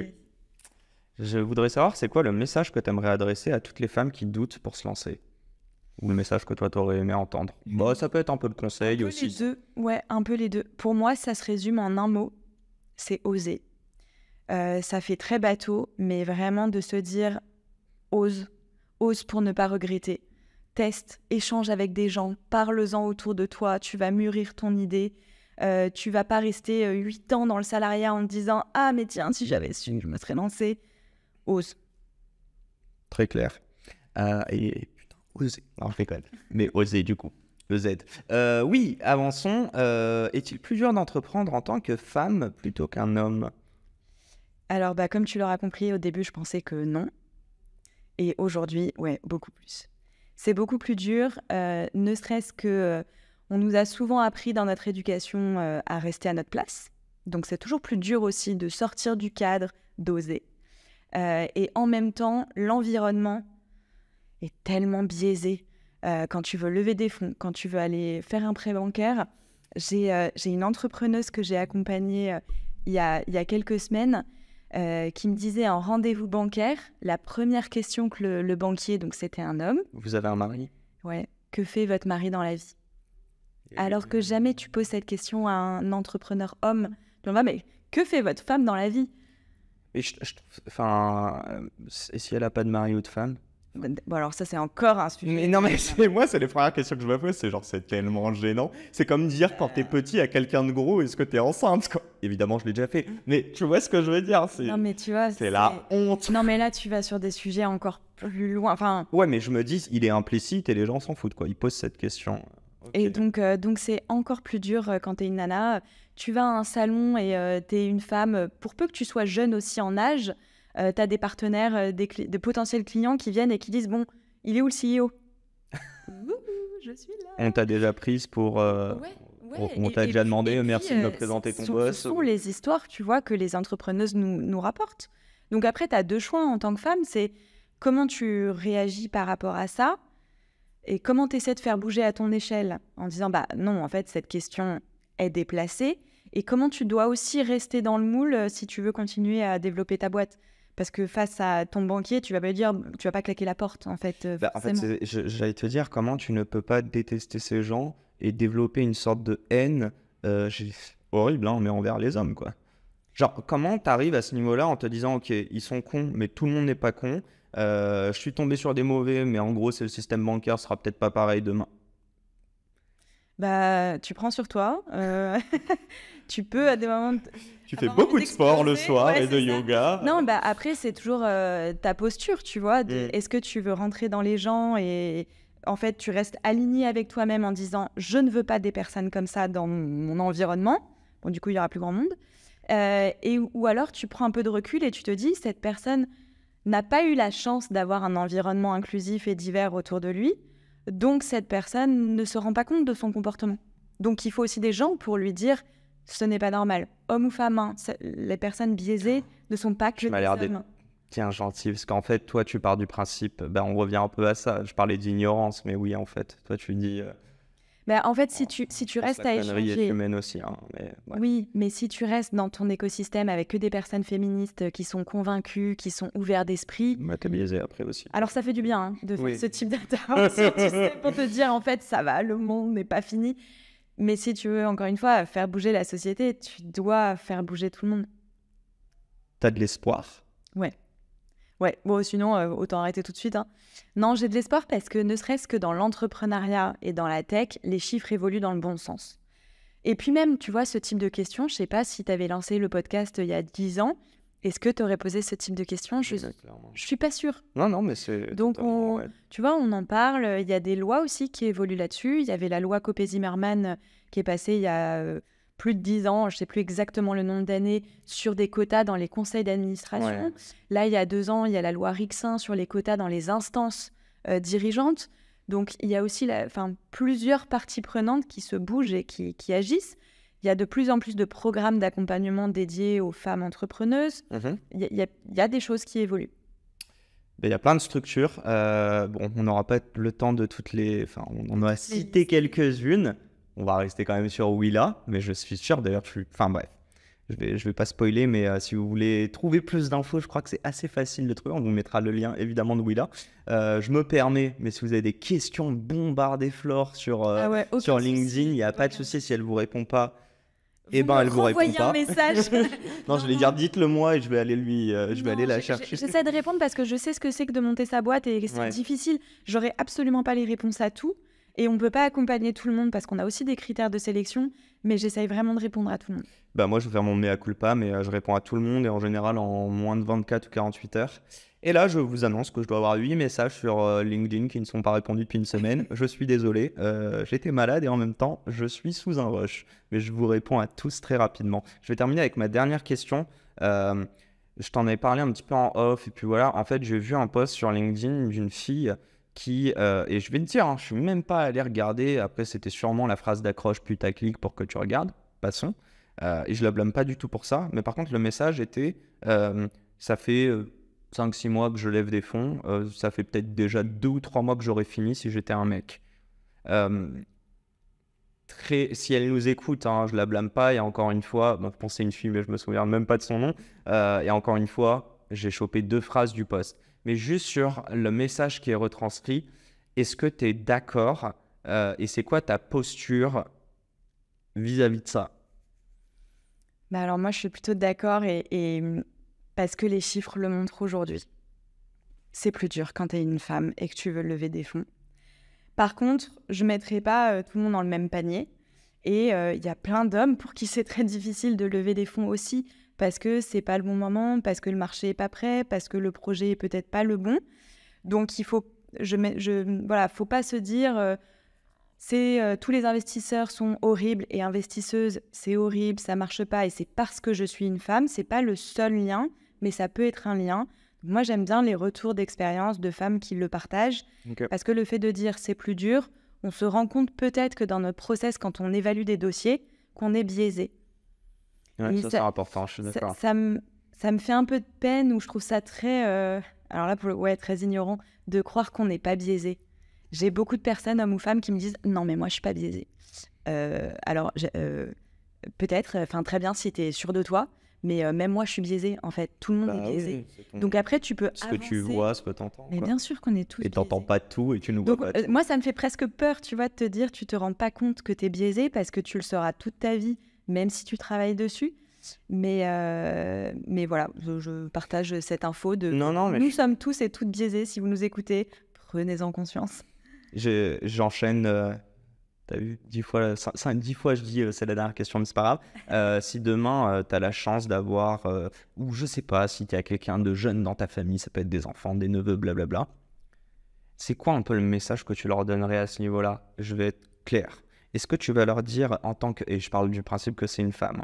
Je voudrais savoir, c'est quoi le message que tu aimerais adresser à toutes les femmes qui doutent pour se lancer? Ou le message que toi, t'aurais aimé entendre? Bah, ça peut être un peu de conseil Un peu aussi. les deux. Ouais, un peu les deux. Pour moi, ça se résume en un mot, c'est oser. Ça fait très bateau, mais vraiment de se dire ose. Ose pour ne pas regretter. Teste, échange avec des gens, parle-en autour de toi, tu vas mûrir ton idée. Tu vas pas rester 8 ans dans le salariat en te disant « Ah, mais tiens, si j'avais su, je me serais lancée. » Ose. Très clair. Et putain, oser. Non, je déconne. Mais oser, du coup. Le Z. Oui, avançons. Est-il plus dur d'entreprendre en tant que femme plutôt qu'un homme? Alors, comme tu l'auras compris, au début, je pensais que non. Et aujourd'hui, ouais, beaucoup plus. C'est beaucoup plus dur, ne serait-ce que on nous a souvent appris dans notre éducation à rester à notre place. Donc, c'est toujours plus dur aussi de sortir du cadre, d'oser. Et en même temps, l'environnement est tellement biaisé. Quand tu veux lever des fonds, quand tu veux aller faire un prêt bancaire, j'ai une entrepreneuse que j'ai accompagnée il y a quelques semaines qui me disait en rendez-vous bancaire, la première question que le banquier, donc c'était un homme, Vous avez un mari? ouais, que fait votre mari dans la vie? Alors que jamais tu poses cette question à un entrepreneur homme. Tu vas, mais que fait votre femme dans la vie? Et enfin, et si elle n'a pas de mari ou de femme? Bon, alors ça, c'est encore un sujet. Mais non, mais moi, c'est les premières questions que je me pose. C'est genre, c'est tellement gênant. C'est comme dire quand t'es petit à quelqu'un de gros, est-ce que t'es enceinte, quoi. Évidemment, je l'ai déjà fait. Mais tu vois ce que je veux dire? Non, mais tu vois, C'est la honte. Non, mais là, tu vas sur des sujets encore plus loin. Enfin, Ouais, mais je me dis, il est implicite et les gens s'en foutent, quoi. Ils posent cette question. Ok. et donc c'est encore plus dur quand t'es une nana. Tu vas à un salon et t'es une femme, pour peu que tu sois jeune aussi en âge, t'as des partenaires, des potentiels clients qui viennent et qui disent, bon, il est où le CEO? Wouhou, je suis là. On t'a déjà prise pour. On t'a déjà demandé, merci de me présenter ton boss. Ce sont les histoires, tu vois, que les entrepreneuses nous rapportent. Donc après, tu as deux choix en tant que femme, c'est comment tu réagis par rapport à ça et comment tu essaies de faire bouger à ton échelle en disant, bah non, en fait, cette question est déplacée et comment tu dois aussi rester dans le moule si tu veux continuer à développer ta boîte. Parce que face à ton banquier, tu vas pas lui dire, tu vas pas claquer la porte, en fait. En fait, j'allais te dire comment tu ne peux pas détester ces gens et développer une sorte de haine. Horrible, hein, mais envers les hommes, quoi. Genre, comment t'arrives à ce niveau-là en te disant, ok, ils sont cons, mais tout le monde n'est pas con. Je suis tombé sur des mauvais, mais en gros, c'est le système bancaire sera peut-être pas pareil demain. Bah, tu prends sur toi. Tu peux à des moments. Tu fais beaucoup de sport le soir et de yoga. Non, bah après, c'est toujours ta posture, tu vois. Est-ce que tu veux rentrer dans les gens et en fait, tu restes aligné avec toi-même en disant je ne veux pas des personnes comme ça dans mon environnement. Bon, du coup, il y aura plus grand monde. Ou alors, tu prends un peu de recul et tu te dis cette personne n'a pas eu la chance d'avoir un environnement inclusif et divers autour de lui. Donc, cette personne ne se rend pas compte de son comportement. Donc, il faut aussi des gens pour lui dire ce n'est pas normal. Homme ou femme, hein, les personnes biaisées ne sont pas que des hommes. Tiens, gentil, parce qu'en fait, toi, tu pars du principe, on revient un peu à ça. Je parlais d'ignorance, mais oui, en fait, toi, tu dis... en fait, si tu restes à échanger... La connerie est humaine aussi, hein, mais, ouais. Oui, mais si tu restes dans ton écosystème avec que des personnes féministes qui sont convaincues, qui sont ouvertes d'esprit... T'es biaisé après aussi. Alors, ça fait du bien de faire ce type d'intervention, tu sais, pour te dire, en fait, ça va, le monde n'est pas fini. Mais si tu veux, encore une fois, faire bouger la société, tu dois faire bouger tout le monde. T'as de l'espoir? Ouais, bon, sinon, autant arrêter tout de suite. Hein. Non, j'ai de l'espoir parce que ne serait-ce que dans l'entrepreneuriat et dans la tech, les chiffres évoluent dans le bon sens. Et puis même, tu vois, ce type de questions, je sais pas si tu avais lancé le podcast il y a 10 ans, est-ce que tu aurais posé ce type de questions? Je suis pas sûre. Non, mais c'est... Donc, tu vois, on en parle. Il y a des lois aussi qui évoluent là-dessus. Il y avait la loi Copé-Zimmermann qui est passée il y a plus de 10 ans, je ne sais plus exactement le nombre d'années, sur des quotas dans les conseils d'administration. Ouais. Là, il y a 2 ans, il y a la loi Rixin sur les quotas dans les instances dirigeantes. Donc, il y a aussi plusieurs parties prenantes qui se bougent et qui agissent. Il y a de plus en plus de programmes d'accompagnement dédiés aux femmes entrepreneuses. Il y a des choses qui évoluent. Il y a plein de structures. Bon, on n'aura pas le temps de toutes les... Enfin, on en a cité quelques-unes. On va rester quand même sur Willa, mais je suis sûr, d'ailleurs, Enfin bref, je vais pas spoiler, mais si vous voulez trouver plus d'infos, je crois que c'est assez facile de trouver. On vous mettra le lien, évidemment, de Willa. Je me permets, mais si vous avez des questions, bombardez Flore sur LinkedIn. Il n'y a pas de souci si elle ne vous répond pas. Elle vous répond pas. Un message. Non, je vais dire, dites-le moi et je vais aller aller la chercher. J'essaie de répondre parce que je sais ce que c'est que de monter sa boîte et c'est difficile. J'aurai absolument pas les réponses à tout et on ne peut pas accompagner tout le monde parce qu'on a aussi des critères de sélection, mais j'essaye vraiment de répondre à tout le monde. Moi, je vais faire mon mea culpa, mais je réponds à tout le monde et en général en moins de 24 ou 48 heures. Et là, je vous annonce que je dois avoir 8 messages sur LinkedIn qui ne sont pas répondus depuis une semaine. Je suis désolé, j'étais malade et en même temps, je suis sous un rush. Mais je vous réponds à tous très rapidement. Je vais terminer avec ma dernière question. Je t'en ai parlé un petit peu en off. Et puis voilà, en fait, j'ai vu un post sur LinkedIn d'une fille qui... et je vais te dire, je ne suis même pas allé regarder. Après, c'était sûrement la phrase d'accroche putaclic pour que tu regardes. Passons. Et je la blâme pas du tout pour ça. Mais par contre, le message était, ça fait 5-6 mois que je lève des fonds. Ça fait peut-être déjà 2 ou 3 mois que j'aurais fini si j'étais un mec. Si elle nous écoute, je la blâme pas. Et encore une fois, je pensais une fille, mais je me souviens même pas de son nom. Et encore une fois, j'ai chopé 2 phrases du post. Mais juste sur le message qui est retranscrit, est-ce que tu es d'accord et c'est quoi ta posture vis-à-vis de ça? Alors moi, je suis plutôt d'accord et parce que les chiffres le montrent aujourd'hui. C'est plus dur quand tu es une femme et que tu veux lever des fonds. Par contre, je ne mettrai pas tout le monde dans le même panier. Et il y a plein d'hommes pour qui c'est très difficile de lever des fonds aussi parce que c'est pas le bon moment, parce que le marché est pas prêt, parce que le projet est peut-être pas le bon. Donc il faut, faut pas se dire tous les investisseurs sont horribles et investisseuses, c'est horrible, ça marche pas et c'est parce que je suis une femme. C'est pas le seul lien, mais ça peut être un lien. Moi, j'aime bien les retours d'expérience de femmes qui le partagent parce que le fait de dire c'est plus dur, on se rend compte peut-être que dans notre process, quand on évalue des dossiers, qu'on est biaisé. Ouais, ça c'est important, je suis d'accord. Ça me fait un peu de peine ou je trouve ça très, alors là, très ignorant de croire qu'on n'est pas biaisé. J'ai beaucoup de personnes, hommes ou femmes, qui me disent « Non, mais moi, je ne suis pas biaisée. » Peut-être, très bien si tu es sûr de toi, mais même moi, je suis biaisée. En fait, tout le monde est biaisé. Oui, Donc après, tu peux ce que tu vois, ce que tu entends. Mais bien sûr qu'on est tous biaisés. Et tu n'entends pas tout et tu ne vois pas tout. Moi, ça me fait presque peur, tu vois, de te dire tu ne te rends pas compte que tu es biaisé parce que tu le sauras toute ta vie, même si tu travailles dessus. Mais voilà, je partage cette info de nous sommes tous et toutes biaisés. Si vous nous écoutez, prenez-en conscience. J'enchaîne, t'as vu, 10 fois je dis c'est la dernière question, mais c'est pas grave. Si demain t'as la chance d'avoir, ou je sais pas, si t'as quelqu'un de jeune dans ta famille, ça peut être des enfants, des neveux, blablabla, c'est quoi un peu le message que tu leur donnerais à ce niveau-là? Je vais être clair. Est-ce que tu vas leur dire en tant que, et je parle du principe que c'est une femme,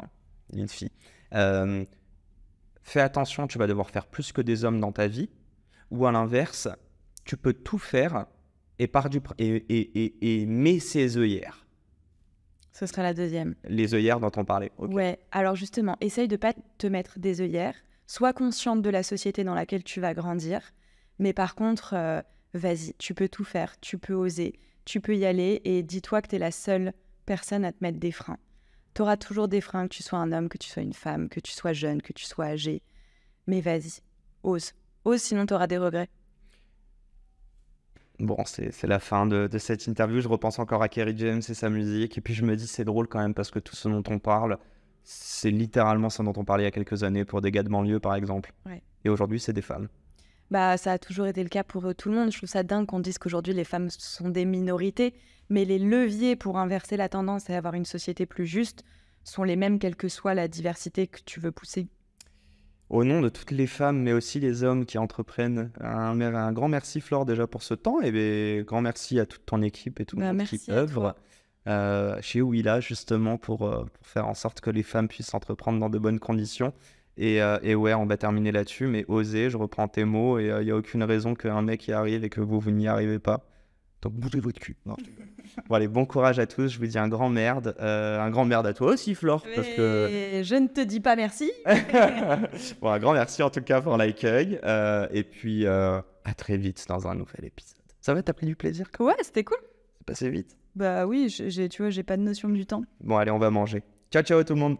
une fille, fais attention, tu vas devoir faire plus que des hommes dans ta vie, ou à l'inverse, tu peux tout faire et mets ses œillères. Ce serait la deuxième. Les œillères dont on parlait. Okay. Ouais, alors justement, essaye de ne pas te mettre des œillères. Sois consciente de la société dans laquelle tu vas grandir. Mais par contre, vas-y, tu peux tout faire, tu peux oser, tu peux y aller et dis-toi que tu es la seule personne à te mettre des freins. Tu auras toujours des freins, que tu sois un homme, que tu sois une femme, que tu sois jeune, que tu sois âgé. Mais vas-y, ose. Ose, sinon tu auras des regrets. Bon, c'est la fin de cette interview. Je repense encore à Kerry James et sa musique. Et puis je me dis, c'est drôle quand même parce que tout ce dont on parle, c'est littéralement ce dont on parlait il y a quelques années pour des gars de banlieue, par exemple. Ouais. Et aujourd'hui, c'est des femmes. Ça a toujours été le cas pour tout le monde. Je trouve ça dingue qu'on dise qu'aujourd'hui, les femmes sont des minorités. Mais les leviers pour inverser la tendance et avoir une société plus juste sont les mêmes, quelle que soit la diversité que tu veux pousser. Au nom de toutes les femmes, mais aussi les hommes qui entreprennent, un grand merci Flore déjà pour ce temps et grand merci à toute ton équipe et toute ton équipe œuvre. chez Willa, justement, pour faire en sorte que les femmes puissent entreprendre dans de bonnes conditions. Et ouais, on va terminer là-dessus, mais osez, je reprends tes mots, et il n'y a aucune raison qu'un mec y arrive et que vous n'y arrivez pas. Donc bougez votre cul. Non, je rigole. Bon, allez, bon courage à tous, je vous dis un grand merde. Un grand merde à toi aussi, Flore, parce que... Et je ne te dis pas merci. Bon, un grand merci en tout cas pour l'accueil, et puis à très vite dans un nouvel épisode. Ça va, t'as pris du plaisir quand Ouais, c'était cool. c'est passé vite? Bah oui, tu vois, j'ai pas de notion du temps. Bon, allez, on va manger. Ciao, ciao tout le monde.